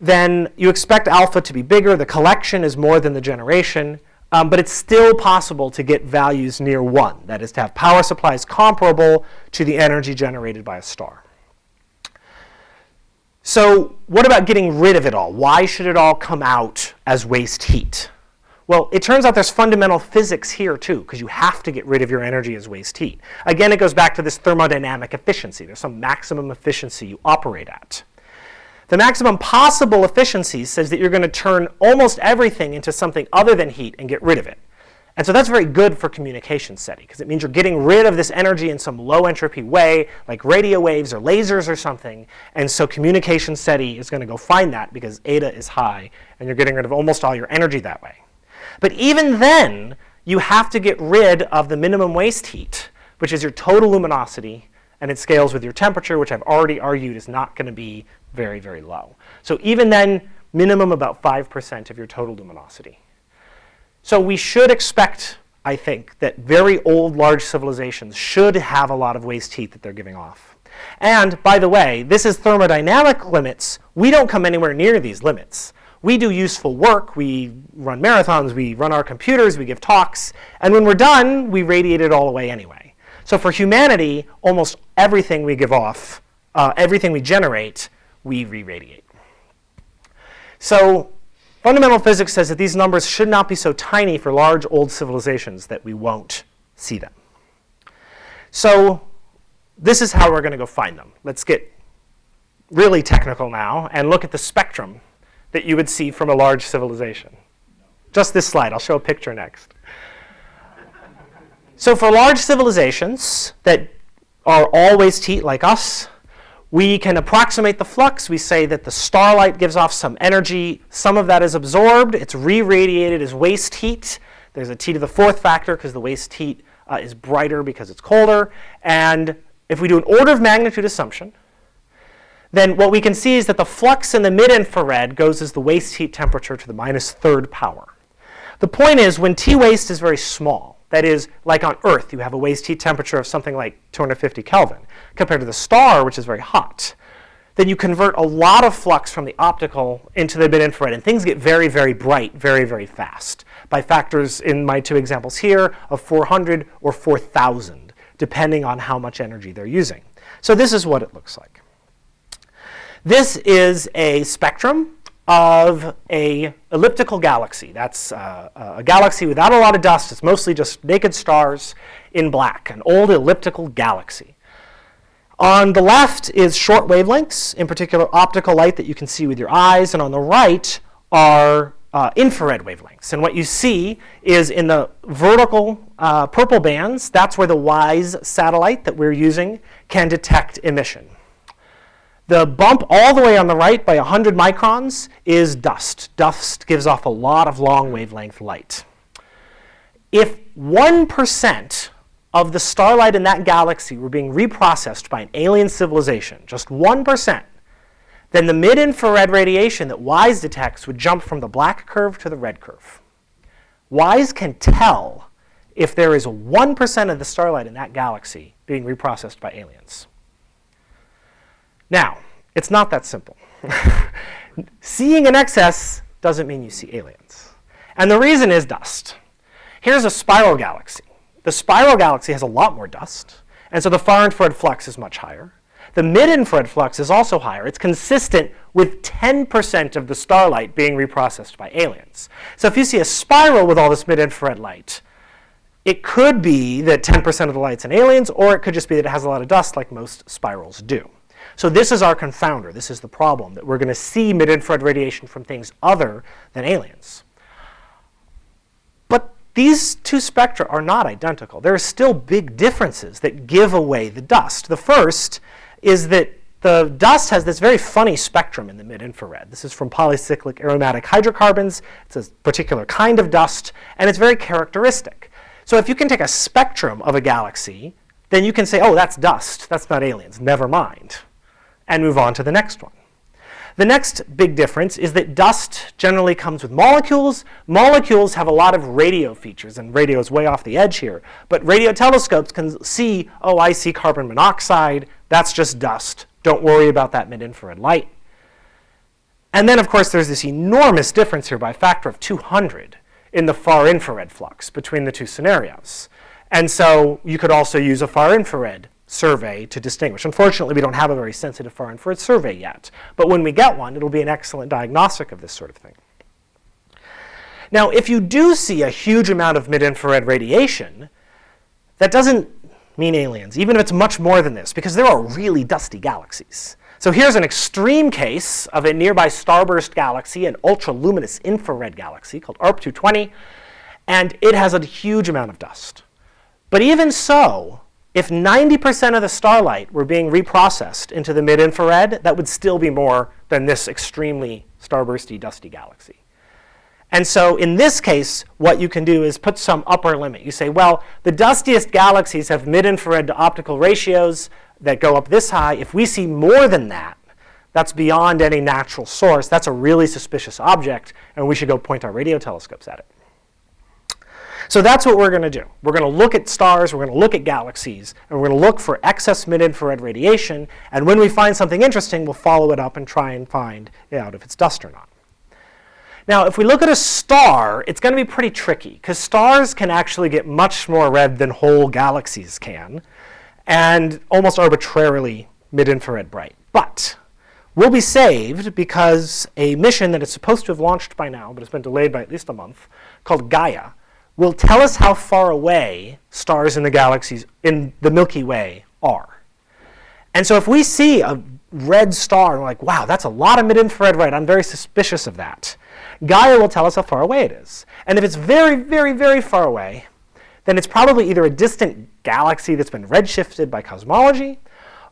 then you expect alpha to be bigger. The collection is more than the generation. But it's still possible to get values near 1. That is, to have power supplies comparable to the energy generated by a star. So what about getting rid of it all? Why should it all come out as waste heat? Well, it turns out there's fundamental physics here, too, because you have to get rid of your energy as waste heat. Again, it goes back to this thermodynamic efficiency. There's some maximum efficiency you operate at. The maximum possible efficiency says that you're going to turn almost everything into something other than heat and get rid of it. And so that's very good for communication SETI, because it means you're getting rid of this energy in some low entropy way, like radio waves or lasers or something. And so communication SETI is going to go find that because eta is high, and you're getting rid of almost all your energy that way. But even then, you have to get rid of the minimum waste heat, which is your total luminosity, and it scales with your temperature, which I've already argued is not going to be very, very low. So even then, minimum about 5% of your total luminosity. So we should expect, I think, that very old, large civilizations should have a lot of waste heat that they're giving off. And by the way, this is thermodynamic limits. We don't come anywhere near these limits. We do useful work. We run marathons. We run our computers. We give talks. And when we're done, we radiate it all away anyway. So for humanity, almost everything we give off, everything we generate, we re-radiate. So fundamental physics says that these numbers should not be so tiny for large old civilizations that we won't see them. So this is how we're going to go find them. Let's get really technical now and look at the spectrum that you would see from a large civilization. Just this slide. I'll show a picture next. So for large civilizations that are all waste heat like us, we can approximate the flux. We say that the starlight gives off some energy. Some of that is absorbed. It's re-radiated as waste heat. There's a t to the 4th factor because the waste heat is brighter because it's colder. And if we do an order of magnitude assumption, then what we can see is that the flux in the mid-infrared goes as the waste heat temperature to the -3rd power. The point is, when T waste is very small, that is, like on Earth, you have a waste heat temperature of something like 250 Kelvin, compared to the star, which is very hot, then you convert a lot of flux from the optical into the mid-infrared, and things get very, very bright very, very fast, by factors in my 2 examples here of 400 or 4,000, depending on how much energy they're using. So this is what it looks like. This is a spectrum of a elliptical galaxy. That's a galaxy without a lot of dust. It's mostly just naked stars in black, an old elliptical galaxy. On the left is short wavelengths, in particular optical light that you can see with your eyes, and on the right are infrared wavelengths. And what you see is in the vertical purple bands, that's where the WISE satellite that we're using can detect emission. The bump all the way on the right by 100 microns is dust. Dust gives off a lot of long wavelength light. If 1% of the starlight in that galaxy were being reprocessed by an alien civilization, just 1%, then the mid-infrared radiation that WISE detects would jump from the black curve to the red curve. WISE can tell if there is 1% of the starlight in that galaxy being reprocessed by aliens. Now, it's not that simple. Seeing in excess doesn't mean you see aliens. And the reason is dust. Here's a spiral galaxy. The spiral galaxy has a lot more dust, and so the far infrared flux is much higher. The mid-infrared flux is also higher. It's consistent with 10% of the starlight being reprocessed by aliens. So if you see a spiral with all this mid-infrared light, it could be that 10% of the light's in aliens, or it could just be that it has a lot of dust like most spirals do. So this is our confounder. This is the problem, that we're going to see mid-infrared radiation from things other than aliens. But these two spectra are not identical. There are still big differences that give away the dust. The first is that the dust has this very funny spectrum in the mid-infrared. This is from polycyclic aromatic hydrocarbons. It's a particular kind of dust, and it's very characteristic. So if you can take a spectrum of a galaxy, then you can say, oh, that's dust. That's not aliens. Never mind. And move on to the next one. The next big difference is that dust generally comes with molecules. Molecules have a lot of radio features, and radio is way off the edge here. But radio telescopes can see, oh, I see carbon monoxide. That's just dust. Don't worry about that mid-infrared light. And then, of course, there's this enormous difference here by a factor of 200 in the far infrared flux between the two scenarios. And so you could also use a far infrared survey to distinguish. Unfortunately, we don't have a very sensitive far infrared survey yet. But when we get one, it'll be an excellent diagnostic of this sort of thing. Now, if you do see a huge amount of mid-infrared radiation, that doesn't mean aliens, even if it's much more than this, because there are really dusty galaxies. So here's an extreme case of a nearby starburst galaxy, an ultraluminous infrared galaxy called ARP-220, and it has a huge amount of dust. But even so, if 90% of the starlight were being reprocessed into the mid-infrared, that would still be more than this extremely starbursty, dusty galaxy. And so in this case, what you can do is put some upper limit. You say, well, the dustiest galaxies have mid-infrared to optical ratios that go up this high. If we see more than that, that's beyond any natural source. That's a really suspicious object, and we should go point our radio telescopes at it. So that's what we're going to do. We're going to look at stars, we're going to look at galaxies, and we're going to look for excess mid-infrared radiation. And when we find something interesting, we'll follow it up and try and find out if it's dust or not. Now, if we look at a star, it's going to be pretty tricky, because stars can actually get much more red than whole galaxies can, and almost arbitrarily mid-infrared bright. But we'll be saved because a mission that is supposed to have launched by now, but has been delayed by at least a month, called Gaia, will tell us how far away stars in the galaxies in the Milky Way are. And so if we see a red star and we're like, wow, that's a lot of mid-infrared light, I'm very suspicious of that, Gaia will tell us how far away it is. And if it's very, very, very far away, then it's probably either a distant galaxy that's been redshifted by cosmology,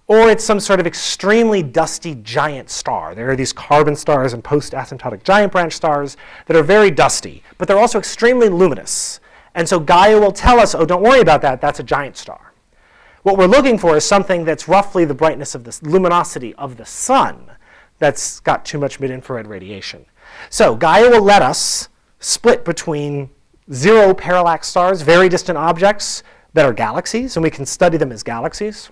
or it's some sort of extremely dusty giant star. There are these carbon stars and post-asymptotic giant branch stars that are very dusty, but they're also extremely luminous. And so Gaia will tell us, oh, don't worry about that, that's a giant star. What we're looking for is something that's roughly the brightness of the luminosity of the sun that's got too much mid-infrared radiation. So Gaia will let us split between zero parallax stars, very distant objects that are galaxies, and we can study them as galaxies.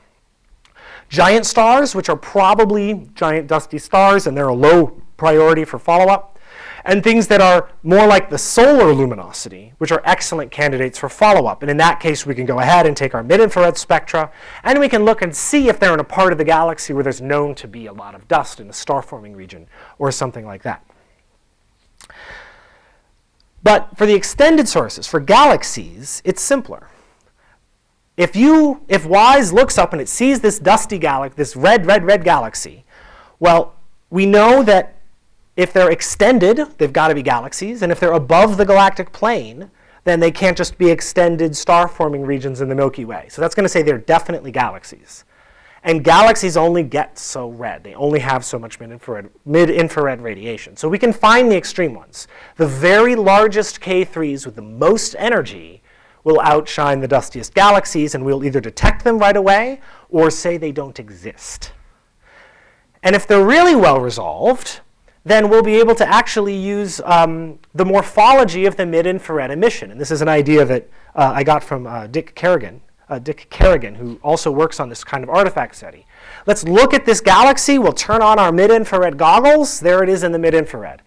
Giant stars, which are probably giant dusty stars, and they're a low priority for follow-up. And things that are more like the solar luminosity, which are excellent candidates for follow-up. And in that case, we can go ahead and take our mid-infrared spectra, and we can look and see if they're in a part of the galaxy where there's known to be a lot of dust in the star-forming region, or something like that. But for the extended sources, for galaxies, it's simpler. If WISE looks up and it sees this dusty galaxy, this red galaxy, well, we know that if they're extended, they've got to be galaxies, and if they're above the galactic plane, then they can't just be extended star-forming regions in the Milky Way. So that's going to say they're definitely galaxies. And galaxies only get so red. They only have so much mid-infrared radiation. So we can find the extreme ones. The very largest K3s with the most energy will outshine the dustiest galaxies, and we'll either detect them right away or say they don't exist. And if they're really well resolved, then we'll be able to actually use the morphology of the mid-infrared emission. And this is an idea that I got from Dick Kerrigan, who also works on this kind of artifact study. Let's look at this galaxy. We'll turn on our mid-infrared goggles. There it is in the mid-infrared.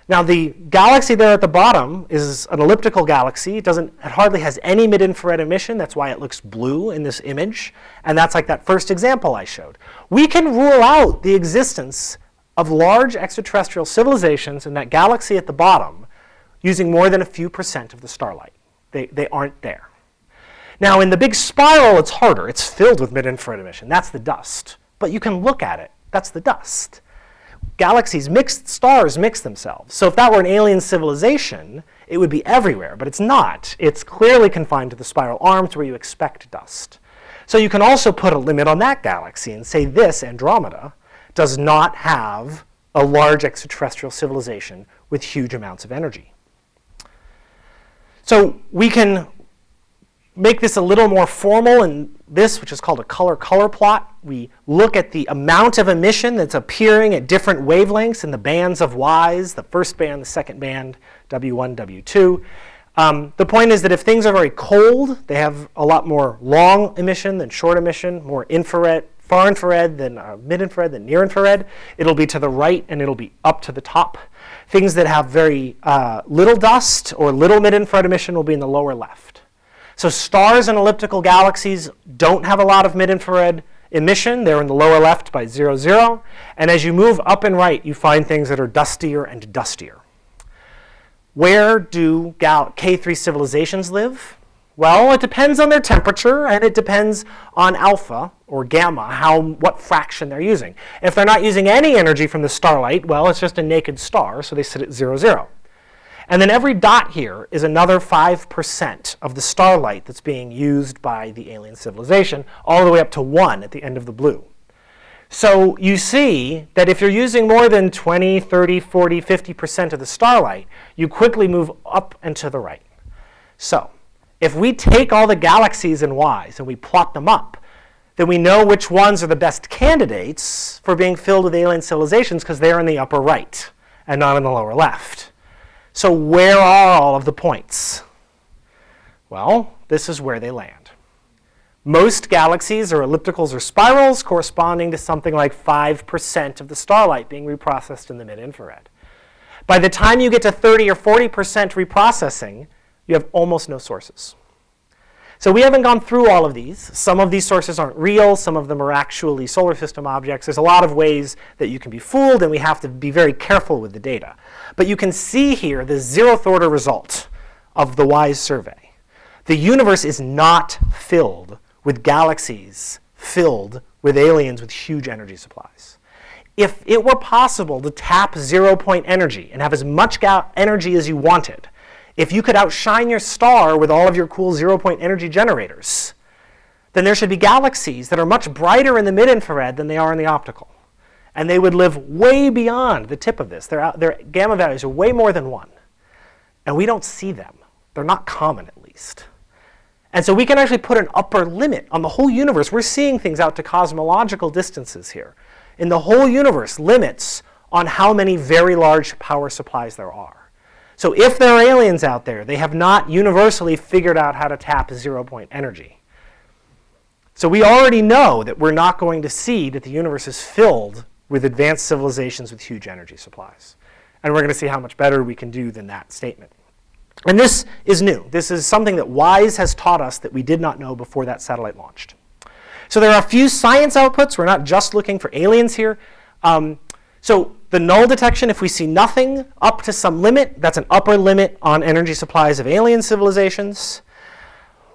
Now, the galaxy there at the bottom is an elliptical galaxy. It hardly has any mid-infrared emission. That's why it looks blue in this image. And that's like that first example I showed. We can rule out the existence of large extraterrestrial civilizations in that galaxy at the bottom using more than a few % of the starlight. They aren't there. Now, in the big spiral, it's harder. It's filled with mid-infrared emission. That's the dust. But you can look at it. That's the dust. Galaxies, stars mix themselves. So if that were an alien civilization, it would be everywhere. But it's not. It's clearly confined to the spiral arms where you expect dust. So you can also put a limit on that galaxy and say this, Andromeda, does not have a large extraterrestrial civilization with huge amounts of energy. So we can make this a little more formal in this, which is called a color plot. We look at the amount of emission that's appearing at different wavelengths in the bands of WISE, the first band, the second band, W1, W2. The point is that if things are very cold, they have a lot more long emission than short emission, more infrared, far infrared than mid-infrared than near-infrared. It'll be to the right and it'll be up to the top. Things that have very little dust or little mid-infrared emission will be in the lower left. So stars and elliptical galaxies don't have a lot of mid-infrared emission. They're in the lower left by 0, 0. And as you move up and right, you find things that are dustier and dustier. Where do K3 civilizations live? Well, it depends on their temperature, and it depends on alpha or gamma, what fraction they're using. If they're not using any energy from the starlight, well, it's just a naked star, so they sit at 0, 0. And then every dot here is another 5% of the starlight that's being used by the alien civilization, all the way up to 1 at the end of the blue. So you see that if you're using more than 20, 30, 40, 50% of the starlight, you quickly move up and to the right. So if we take all the galaxies in WISE and we plot them up, then we know which ones are the best candidates for being filled with alien civilizations because they're in the upper right and not in the lower left. So where are all of the points? Well, this is where they land. Most galaxies are ellipticals or spirals corresponding to something like 5% of the starlight being reprocessed in the mid-infrared. By the time you get to 30 or 40% reprocessing, you have almost no sources. So we haven't gone through all of these. Some of these sources aren't real. Some of them are actually solar system objects. There's a lot of ways that you can be fooled, and we have to be very careful with the data. But you can see here the 0th order result of the WISE survey. The universe is not filled with galaxies filled with aliens with huge energy supplies. If it were possible to tap 0-point energy and have as much energy as you wanted, if you could outshine your star with all of your cool 0-point energy generators, then there should be galaxies that are much brighter in the mid-infrared than they are in the optical. And they would live way beyond the tip of this. Their gamma values are way more than 1. And we don't see them. They're not common, at least. And so we can actually put an upper limit on the whole universe. We're seeing things out to cosmological distances here. In the whole universe, limits on how many very large power supplies there are. So if there are aliens out there, they have not universally figured out how to tap 0-point energy. So we already know that we're not going to see that the universe is filled with advanced civilizations with huge energy supplies. And we're going to see how much better we can do than that statement. And this is new. This is something that WISE has taught us that we did not know before that satellite launched. So there are a few science outputs. We're not just looking for aliens here. So The null detection, if we see nothing up to some limit, that's an upper limit on energy supplies of alien civilizations.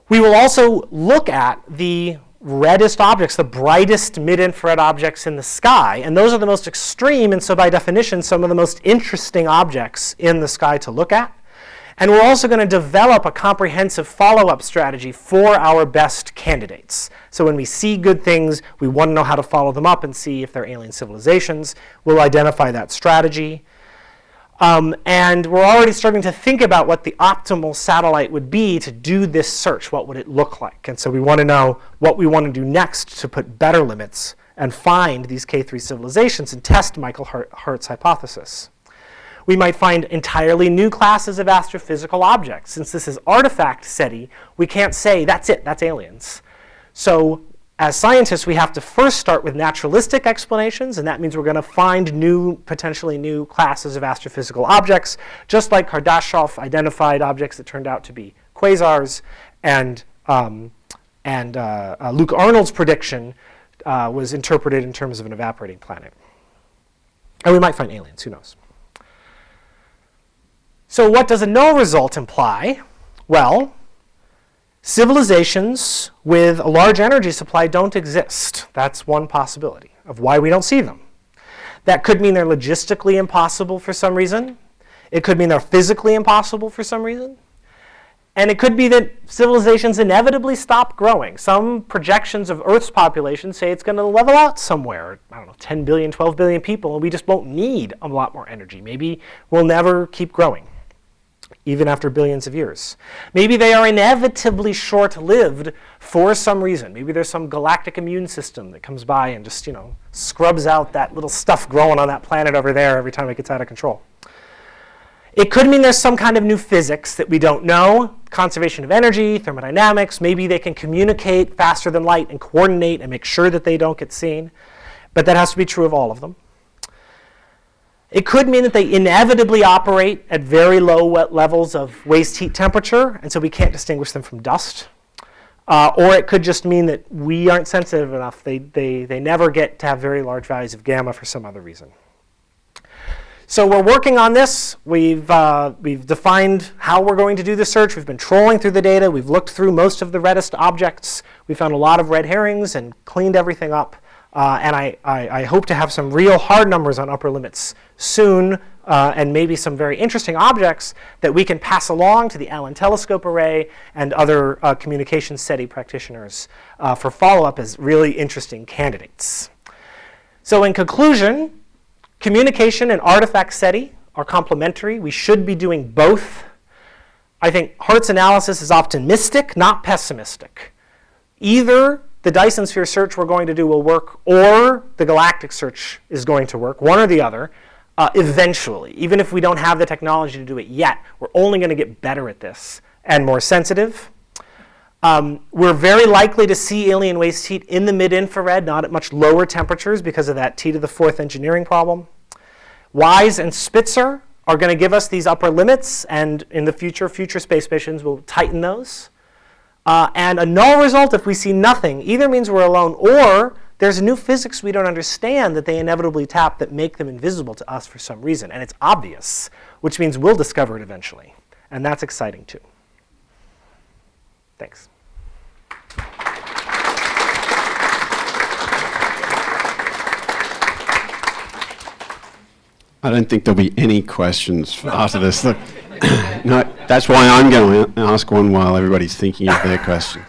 We will also look at the reddest objects, the brightest mid-infrared objects in the sky, and those are the most extreme, and so by definition, some of the most interesting objects in the sky to look at. And we're also going to develop a comprehensive follow-up strategy for our best candidates. So when we see good things, we want to know how to follow them up and see if they're alien civilizations. We'll identify that strategy. And we're already starting to think about what the optimal satellite would be to do this search. What would it look like? And so we want to know what we want to do next to put better limits and find these K3 civilizations and test Michael Hart's hypothesis. We might find entirely new classes of astrophysical objects. Since this is artifact SETI, we can't say, that's it, that's aliens. So as scientists, we have to first start with naturalistic explanations, and that means we're going to find potentially new classes of astrophysical objects, just like Kardashev identified objects that turned out to be quasars, and Luke Arnold's prediction was interpreted in terms of an evaporating planet. And we might find aliens, who knows? So what does a null result imply? Well, civilizations with a large energy supply don't exist. That's one possibility of why we don't see them. That could mean they're logistically impossible for some reason. It could mean they're physically impossible for some reason. And it could be that civilizations inevitably stop growing. Some projections of Earth's population say it's going to level out somewhere. I don't know, 10 billion, 12 billion people, and we just won't need a lot more energy. Maybe we'll never keep growing, even after billions of years. Maybe they are inevitably short-lived for some reason. Maybe there's some galactic immune system that comes by and just, scrubs out that little stuff growing on that planet over there every time it gets out of control. It could mean there's some kind of new physics that we don't know, conservation of energy, thermodynamics. Maybe they can communicate faster than light and coordinate and make sure that they don't get seen. But that has to be true of all of them. It could mean that they inevitably operate at very low levels of waste heat temperature, and so we can't distinguish them from dust. Or it could just mean that we aren't sensitive enough. They never get to have very large values of gamma for some other reason. So we're working on this. We've defined how we're going to do the search. We've been trolling through the data. We've looked through most of the reddest objects. We found a lot of red herrings and cleaned everything up. And I hope to have some real hard numbers on upper limits soon, and maybe some very interesting objects that we can pass along to the Allen Telescope Array and other communications SETI practitioners for follow-up as really interesting candidates. So in conclusion, communication and artifact SETI are complementary. We should be doing both. I think Hart's analysis is optimistic, not pessimistic. Either the Dyson sphere search we're going to do will work, or the galactic search is going to work, one or the other, eventually. Even if we don't have the technology to do it yet, we're only going to get better at this and more sensitive. We're very likely to see alien waste heat in the mid-infrared, not at much lower temperatures because of that T to the fourth engineering problem. WISE and Spitzer are going to give us these upper limits, and in the future space missions will tighten those. And a null result, if we see nothing, either means we're alone, or there's new physics we don't understand that they inevitably tap that make them invisible to us for some reason. And it's obvious, which means we'll discover it eventually. And that's exciting too. Thanks. I don't think there'll be any questions after this. Look, no, that's why I'm going to ask one while everybody's thinking of their question.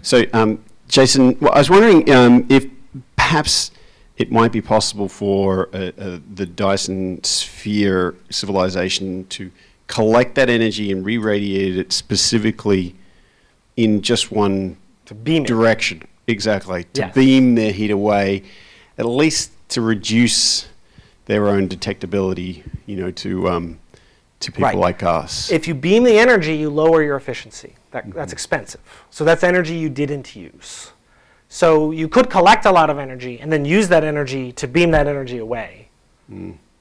So, Jason, well, I was wondering if perhaps it might be possible for the Dyson sphere civilization to collect that energy and re-radiate it specifically in just one direction. Exactly. To beam their heat away, at least to reduce their own detectability, to people like us. If you beam the energy, you lower your efficiency. That's expensive. So that's energy you didn't use. So you could collect a lot of energy and then use that energy to beam that energy away.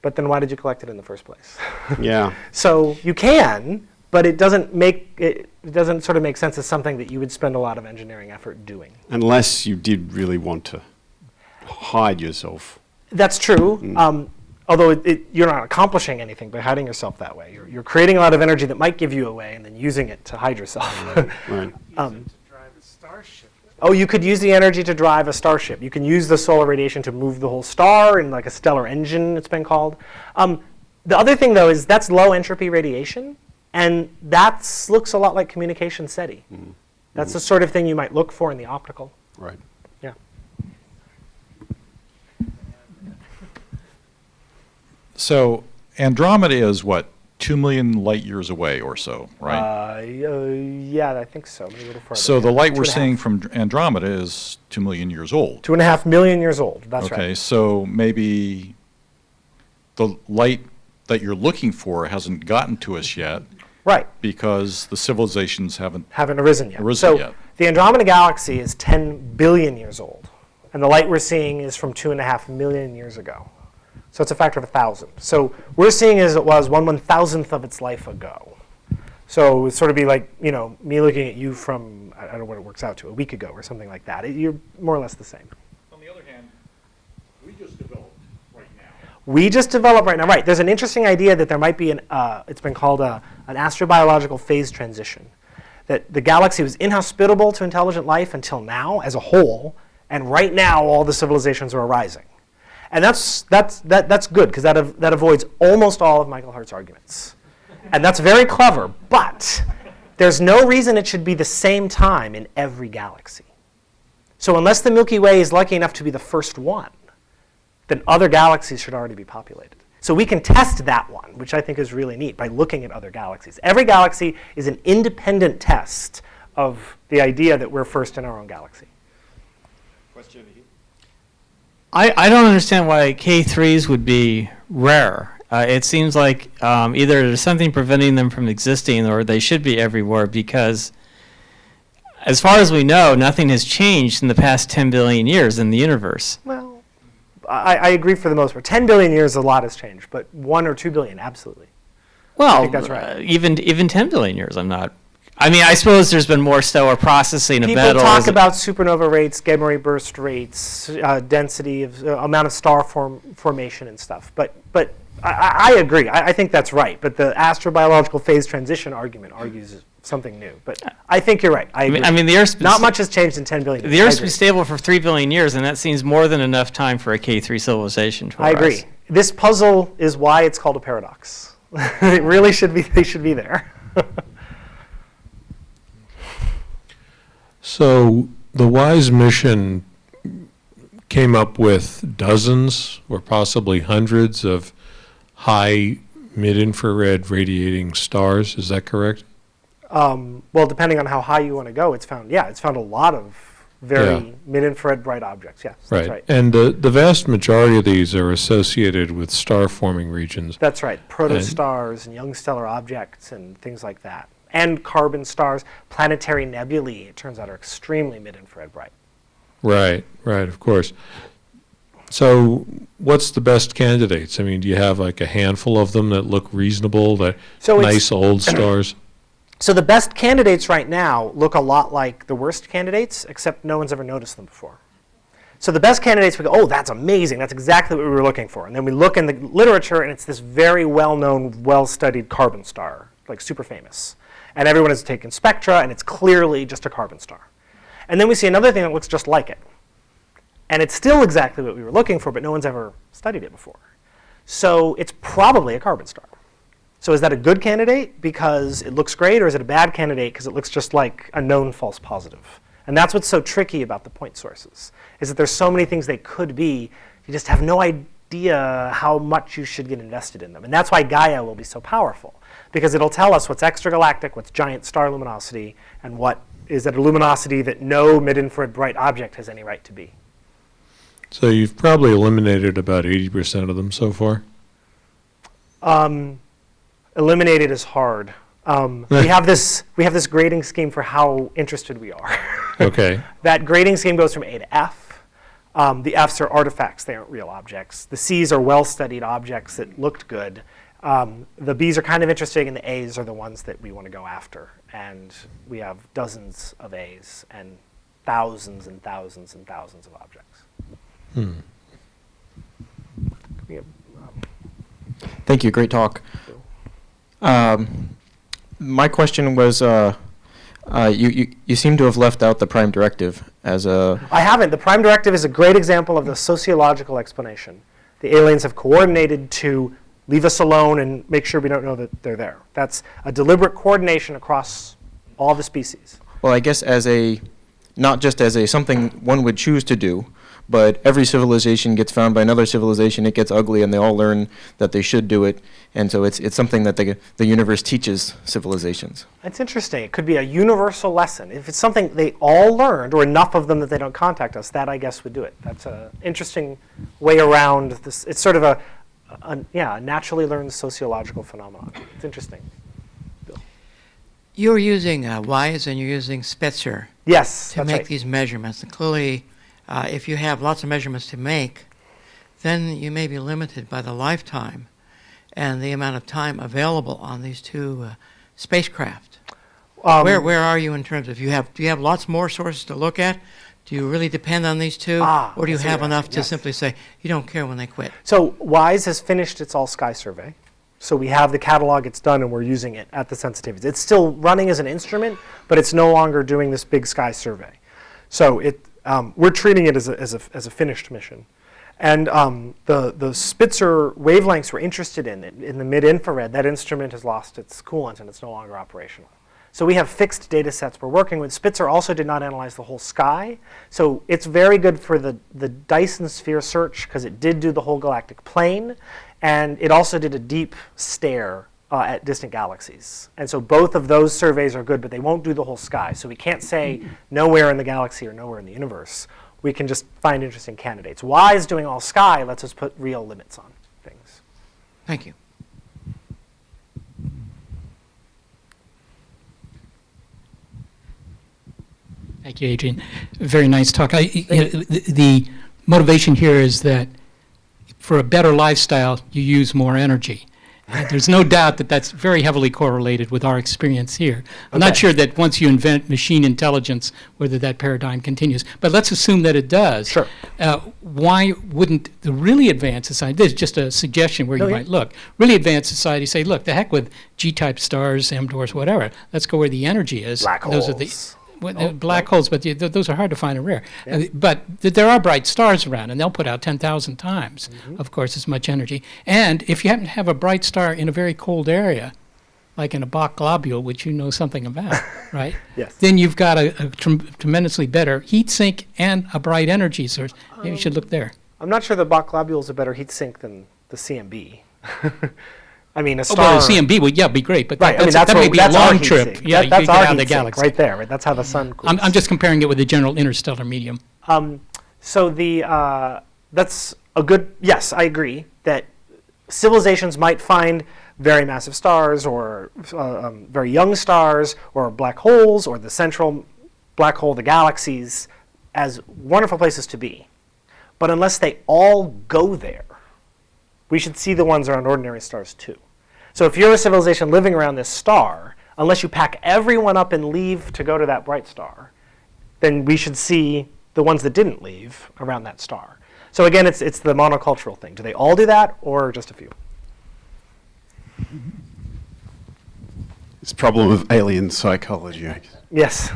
But then why did you collect it in the first place? Yeah. So you can, but it doesn't sort of make sense as something that you would spend a lot of engineering effort doing. Unless you did really want to hide yourself. That's true. although you're not accomplishing anything by hiding yourself that way. You're creating a lot of energy that might give you away and then using it to hide yourself. Right. Oh, you could use the energy to drive a starship. You can use the solar radiation to move the whole star in like a stellar engine, it's been called. The other thing, though, is that's low entropy radiation, and that looks a lot like communication SETI. Mm-hmm. That's the sort of thing you might look for in the optical. Right. Yeah. So Andromeda is what, 2 million light years away or so, right? Yeah, I think so. Maybe a little further. So the light we're 2.5. seeing from Andromeda is 2 million years old. 2.5 million years old. That's right. Okay, so maybe the light that you're looking for hasn't gotten to us yet Right. because the civilizations haven't. Haven't arisen yet. Arisen So yet. the Andromeda galaxy is 10 billion years old, and the light we're seeing is from 2.5 million years ago. So it's a factor of 1,000. So we're seeing as it was 1/1000th of its life ago. So it'd sort of be like, you know, me looking at you from, I don't know what it works out to, a week ago or something like that. You're more or less the same. On the other hand, we just developed right now. We just developed right now. Right. There's an interesting idea that there might be it's been called an astrobiological phase transition. That the galaxy was inhospitable to intelligent life until now as a whole, and right now all the civilizations are arising. And that's good, because that avoids almost all of Michael Hart's arguments. And that's very clever, but there's no reason it should be the same time in every galaxy. So unless the Milky Way is lucky enough to be the first one, then other galaxies should already be populated. So we can test that one, which I think is really neat, by looking at other galaxies. Every galaxy is an independent test of the idea that we're first in our own galaxy. Question here. I don't understand why K3s would be rare. It seems like either there's something preventing them from existing or they should be everywhere, because as far as we know, nothing has changed in the past 10 billion years in the universe. Well, I agree for the most part. 10 billion years, a lot has changed, but 1 or 2 billion, absolutely. Well, think that's right. Even 10 billion years, I'm not. I mean, I suppose there's been more stellar processing of People metals. talk about supernova rates, gamma ray burst rates, density of amount of star formation and stuff. But I agree. I think that's right. But the astrobiological phase transition argument argues something new. But I think you're right. I agree. I mean, the Earth's been Not much has changed in 10 billion years. The Earth's I been agree. stable for 3 billion years, and that seems more than enough time for a K3 civilization to I arise. agree. This puzzle is why it's called a paradox. It really should be. They should be there. So the WISE mission came up with dozens or possibly hundreds of high mid-infrared radiating stars. Is that correct? Well, depending on how high you want to go, it's found a lot of very Yeah. mid-infrared bright objects. Yes, that's right. And the vast majority of these are associated with star-forming regions. That's right. Protostars and young stellar objects and things like that. And carbon stars, planetary nebulae, it turns out, are extremely mid-infrared bright. Right, of course. So what's the best candidates? I mean, do you have like a handful of them that look reasonable, that So it's- nice old stars? So the best candidates right now look a lot like the worst candidates, except no one's ever noticed them before. So the best candidates, we go, oh, that's amazing. That's exactly what we were looking for. And then we look in the literature, and it's this very well-known, well-studied carbon star, like super famous. And everyone has taken spectra, and it's clearly just a carbon star. And then we see another thing that looks just like it. And it's still exactly what we were looking for, but no one's ever studied it before. So it's probably a carbon star. So is that a good candidate because it looks great, or is it a bad candidate because it looks just like a known false positive? And that's what's so tricky about the point sources, is that there's so many things they could be, you just have no idea how much you should get invested in them. And that's why Gaia will be so powerful, because it'll tell us what's extragalactic, what's giant star luminosity, and what is at a luminosity that no mid-infrared bright object has any right to be. So you've probably eliminated about 80% of them so far? Eliminated is hard. We have this grading scheme for how interested we are. Okay. That grading scheme goes from A to F. The Fs are artifacts, they aren't real objects. The Cs are well-studied objects that looked good. The Bs are kind of interesting, and the As are the ones that we want to go after. And we have dozens of As and thousands and thousands and thousands of objects. We have, Thank you. Great talk. My question was, you seem to have left out the prime directive as a. I haven't. The prime directive is a great example of the sociological explanation. The aliens have coordinated to leave us alone and make sure we don't know that they're there. That's a deliberate coordination across all the species. Well, I guess as a, not just as a something one would choose to do, but every civilization gets found by another civilization, it gets ugly, and they all learn that they should do it, and so it's something that the universe teaches civilizations. It's interesting. It could be a universal lesson. If it's something they all learned, or enough of them that they don't contact us, that I guess would do it. That's an interesting way around this. It's sort of a naturally learned sociological phenomenon. It's interesting. You're using WISE and you're using Spitzer Yes, to that's make right. these measurements. And clearly, if you have lots of measurements to make, then you may be limited by the lifetime and the amount of time available on these two spacecraft. Where are you in terms of do you have lots more sources to look at? Do you really depend on these two, or do you I see have what you're enough asking. to Yes. simply say you don't care when they quit? So WISE has finished its all-sky survey. So we have the catalog, it's done, and we're using it at the sensitivities. It's still running as an instrument, but it's no longer doing this big sky survey. So we're treating it as a finished mission. And the Spitzer wavelengths we're interested in the mid-infrared, that instrument has lost its coolant and it's no longer operational. So we have fixed data sets we're working with. Spitzer also did not analyze the whole sky. So it's very good for the Dyson sphere search because it did do the whole galactic plane. And it also did a deep stare at distant galaxies. And so both of those surveys are good, but they won't do the whole sky. So we can't say nowhere in the galaxy or nowhere in the universe. We can just find interesting candidates. WISE doing all sky lets us put real limits on things. Thank you. Thank you, Adrian. Very nice talk. The motivation here is that for a better lifestyle, you use more energy. And there's no doubt that that's very heavily correlated with our experience here. I'm not sure that once you invent machine intelligence, whether that paradigm continues. But let's assume that it does. Sure. Why wouldn't the really advanced society, this is just a suggestion where you might look, really advanced society say, look, the heck with G-type stars, M-dwarfs, whatever. Let's go where the energy is. Black Those are holes. black holes, but those are hard to find and rare. But there are bright stars around, and they'll put out 10,000 times, of course, as much energy. And if you happen to have a bright star in a very cold area, like in a Bach globule, which you know something about, right? Yes. Then you've got a tremendously better heat sink and a bright energy source. Maybe you should look there. I'm not sure the Bach globule is a better heat sink than the CMB. I mean, a Oh, star. well, the CMB would, be great, but Right, I mean, that may be a that's our long heat trip. sink. Yeah, That's you get our out of the heat sink galaxy. right there. Right? That's how the sun cools. I'm just comparing it with the general interstellar medium. So that's a good, yes, I agree that civilizations might find very massive stars or very young stars or black holes or the central black hole, the galaxies, as wonderful places to be. But unless they all go there, we should see the ones around ordinary stars too. So if you're a civilization living around this star, unless you pack everyone up and leave to go to that bright star, then we should see the ones that didn't leave around that star. So again, it's the monocultural thing. Do they all do that or just a few? It's a problem of alien psychology, I guess. Yes.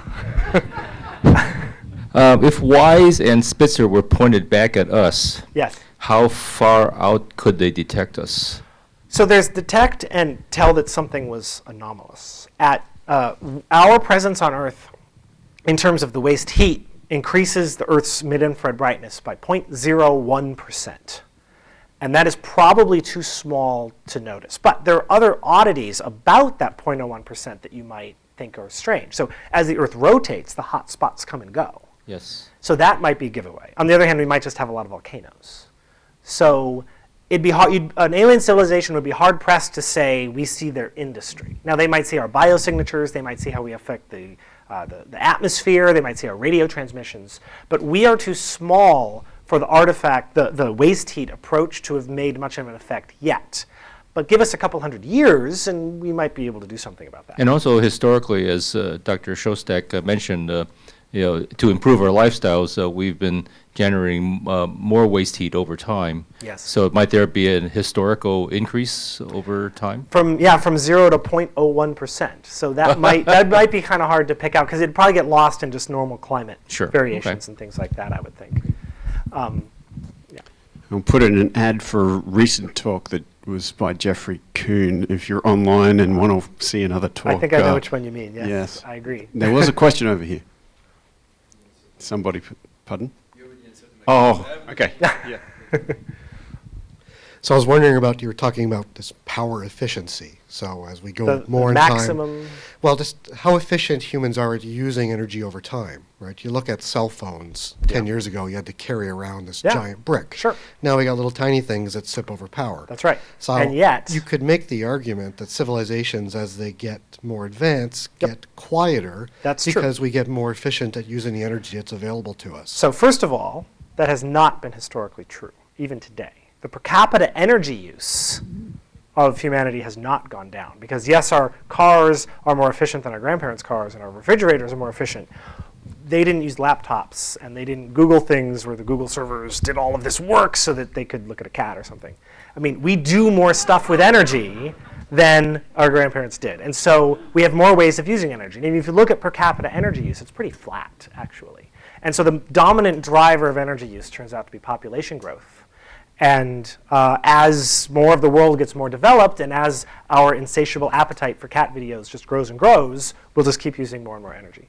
If WISE and Spitzer were pointed back at us, Yes. how far out could they detect us? So there's detect and tell that something was anomalous. At our presence on Earth, in terms of the waste heat, increases the Earth's mid-infrared brightness by 0.01%. And that is probably too small to notice. But there are other oddities about that 0.01% that you might think are strange. So as the Earth rotates, the hot spots come and go. Yes. So that might be a giveaway. On the other hand, we might just have a lot of volcanoes. So it'd be hard, an alien civilization would be hard pressed to say we see their industry. Now they might see our biosignatures, they might see how we affect the atmosphere, they might see our radio transmissions, but we are too small for the artifact, the waste heat approach to have made much of an effect yet. But give us a couple hundred years and we might be able to do something about that. And also historically, as Dr. Shostak mentioned, to improve our lifestyles, we've been generating more waste heat over time. Yes. So might there be an historical increase over time? From 0 to 0.01%. So that might be kind of hard to pick out because it'd probably get lost in just normal climate Sure, variations okay. and things like that, I would think. I'll put in an ad for a recent talk that was by Jeffrey Kuhn. If you're online and want to see another talk. I think I know which one you mean. Yes, yes. I agree. There was a question over here. Somebody, pardon? Oh, okay. Yeah. So I was wondering about, you were talking about this power efficiency. So as we go The more in maximum. time, well, just how efficient humans are at using energy over time, right? You look at cell phones. 10 years ago, you had to carry around this Yeah. giant brick. Sure. Now we got little tiny things that sip over power. That's right. So And yet, you could make the argument that civilizations, as they get more advanced, Yep. get quieter. That's true. because we get more efficient at using the energy that's available to us. so first of all, that has not been historically true, even today. The per capita energy use of humanity has not gone down because yes, our cars are more efficient than our grandparents' cars and our refrigerators are more efficient. They didn't use laptops and they didn't Google things where the Google servers did all of this work so that they could look at a cat or something. I mean, we do more stuff with energy than our grandparents did. And so we have more ways of using energy. And if you look at per capita energy use, it's pretty flat, actually. And so the dominant driver of energy use turns out to be population growth. And as more of the world gets more developed and as our insatiable appetite for cat videos just grows and grows, we'll just keep using more and more energy.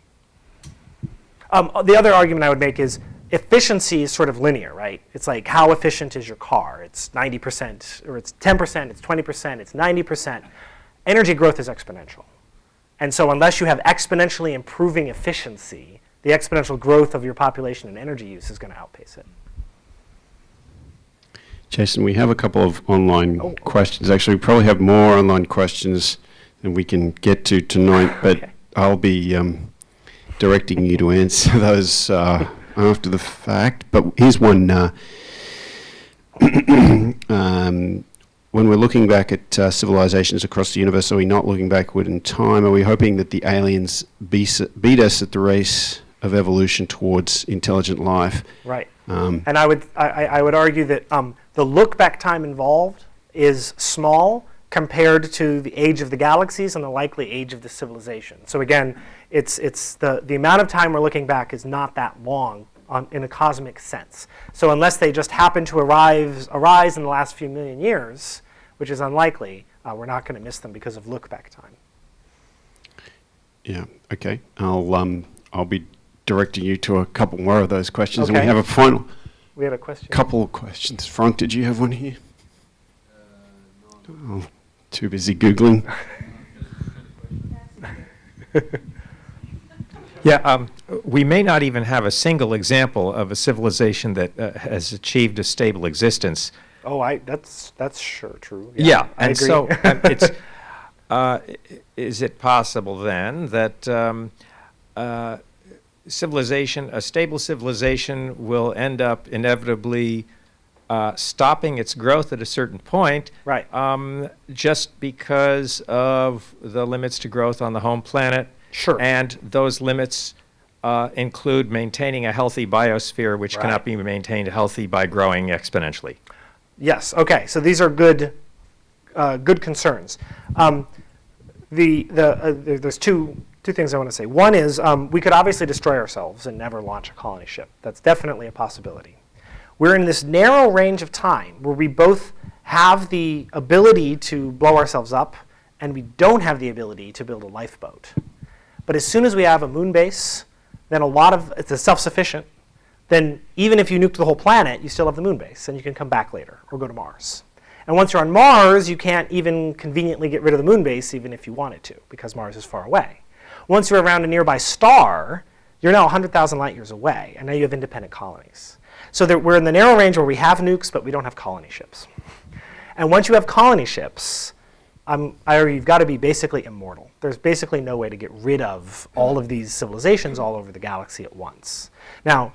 The other argument I would make is efficiency is sort of linear, right? It's like how efficient is your car? It's 90%, or it's 10%, it's 20%, it's 90%. Energy growth is exponential. And so unless you have exponentially improving efficiency, the exponential growth of your population and energy use is going to outpace it. Jason, we have a couple of online questions. Actually, we probably have more online questions than we can get to tonight, but Okay. I'll be directing you to answer those after the fact. But here's one. When we're looking back at civilizations across the universe, are we not looking backward in time? Are we hoping that the aliens beat us at the race of evolution towards intelligent life? Right. And I would argue that the look back time involved is small compared to the age of the galaxies and the likely age of the civilization. So again, it's the amount of time we're looking back is not that long in a cosmic sense. So unless they just happen to arise in the last few million years, which is unlikely, we're not going to miss them because of look back time. Yeah. Okay. I'll be directing you to a couple more of those questions, and Okay. we have a final We have a question. couple of questions. Frank, did you have one here? No. Oh, too busy Googling. Yeah, we may not even have a single example of a civilization that has achieved a stable existence. Oh, that's sure true. Yeah, I and agree. so it's is it possible then that a stable civilization will end up inevitably stopping its growth at a certain point, Right. just because of the limits to growth on the home planet? Sure. And those limits include maintaining a healthy biosphere, which Right. cannot be maintained healthy by growing exponentially. Yes. Okay. So these are good concerns. There's two things I want to say. One is we could obviously destroy ourselves and never launch a colony ship. That's definitely a possibility. We're in this narrow range of time where we both have the ability to blow ourselves up and we don't have the ability to build a lifeboat. But as soon as we have a moon base, then it's self-sufficient, then even if you nuked the whole planet, you still have the moon base and you can come back later or go to Mars. And once you're on Mars, you can't even conveniently get rid of the moon base even if you wanted to because Mars is far away. Once you're around a nearby star, you're now 100,000 light years away and now you have independent colonies. So we're in the narrow range where we have nukes but we don't have colony ships. And once you have colony ships, you've got to be basically immortal. There's basically no way to get rid of all of these civilizations all over the galaxy at once. Now,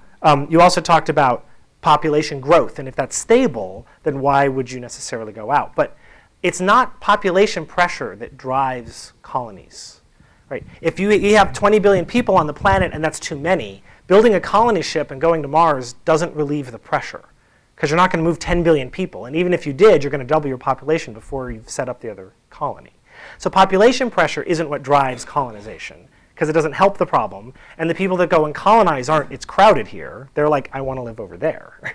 you also talked about population growth, and if that's stable, then why would you necessarily go out? But it's not population pressure that drives colonies, right? If you have 20 billion people on the planet and that's too many, building a colony ship and going to Mars doesn't relieve the pressure, because you're not going to move 10 billion people. And even if you did, you're going to double your population before you've set up the other colony. So population pressure isn't what drives colonization, because it doesn't help the problem. And the people that go and colonize aren't, it's crowded here. They're like, I want to live over there.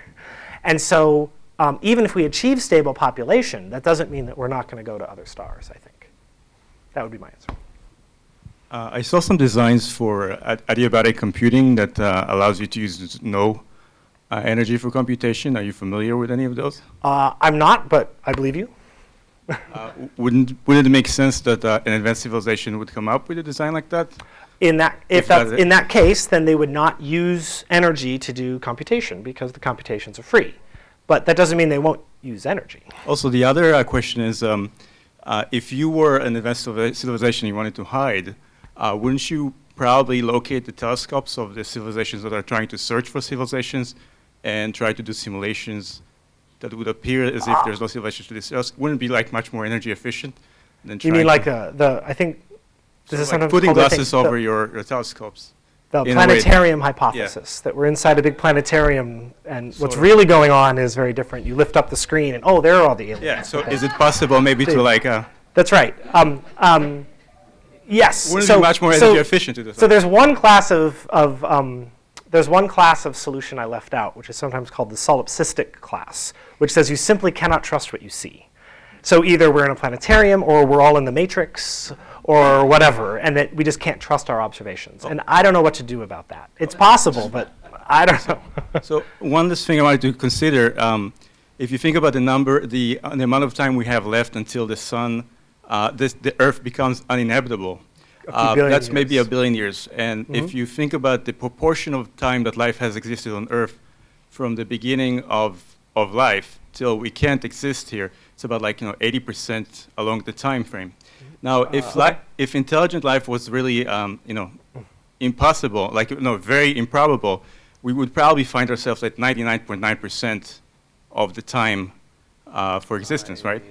And so even if we achieve stable population, that doesn't mean that we're not going to go to other stars, I think. That would be my answer. I saw some designs for adiabatic computing that allows you to use no energy for computation. Are you familiar with any of those? I'm not, but I believe you. Wouldn't it make sense that an advanced civilization would come up with a design like that? In that case, then they would not use energy to do computation because the computations are free. But that doesn't mean they won't use energy. Also, the other question is, if you were an advanced civilization you wanted to hide, wouldn't you probably locate the telescopes of the civilizations that are trying to search for civilizations and try to do simulations that would appear as if there's no civilization to discuss? Wouldn't it be like much more energy efficient than You mean like I think, this is like sometimes putting called, I think, glasses over your telescopes? the in a way planetarium hypothesis, that we're inside a big planetarium, and what's really going on is very different. You lift up the screen, and oh, there are all the aliens. Yeah, so is it possible maybe to like... That's right. Yes. Wouldn't it be much more energy efficient to do that? So there's one class there's one class of solution I left out, which is sometimes called the solipsistic class, which says you simply cannot trust what you see. So either we're in a planetarium, or we're all in the matrix, or whatever, and that we just can't trust our observations. And I don't know what to do about that. It's possible, but I don't know. So one last thing I wanted to consider, if you think about the amount of time we have left until the sun, the Earth becomes uninhabitable, that's maybe 1 billion years. And if you think about the proportion of time that life has existed on Earth from the beginning of life till we can't exist here, it's about 80% along the time frame. Now, if intelligent life was really, impossible, very improbable, we would probably find ourselves at 99.9% of the time for existence, right?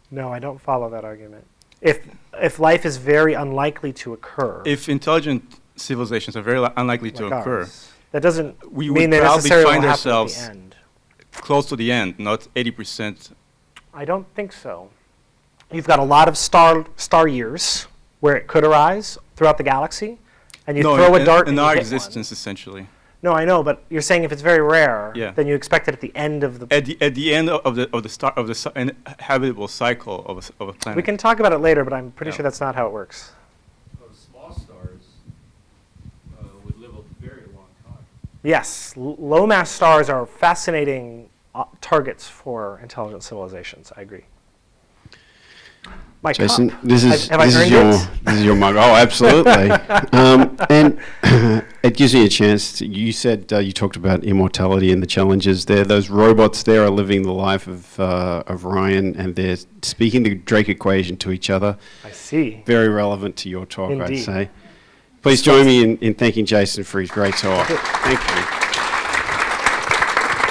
No, I don't follow that argument. If life is very unlikely to occur. If intelligent civilizations are very unlikely to occur, that doesn't we mean would they probably necessarily find will happen at ourselves the end. close to the end, not 80%. I don't think so. You've got a lot of star years where it could arise throughout the galaxy, and you throw a dart in and our you hit existence, one. Essentially. No, I know, but you're saying if it's very rare, Yeah. then you expect it at the end of the. At the end of the habitable cycle of a planet. We can talk about it later, but I'm pretty sure that's not how it works. Small stars would live a very long time. Yes, low mass stars are fascinating targets for intelligent civilizations. I agree. My Jason, cup. this is Have I earned it? this is your mug. Oh, absolutely. And it gives me a chance. You said you talked about immortality and the challenges there. Those robots there are living the life of Ryan, and they're speaking the Drake equation to each other. I see. Very relevant to your talk, Indeed. I'd say. Please join me in thanking Jason for his great talk. Thank you.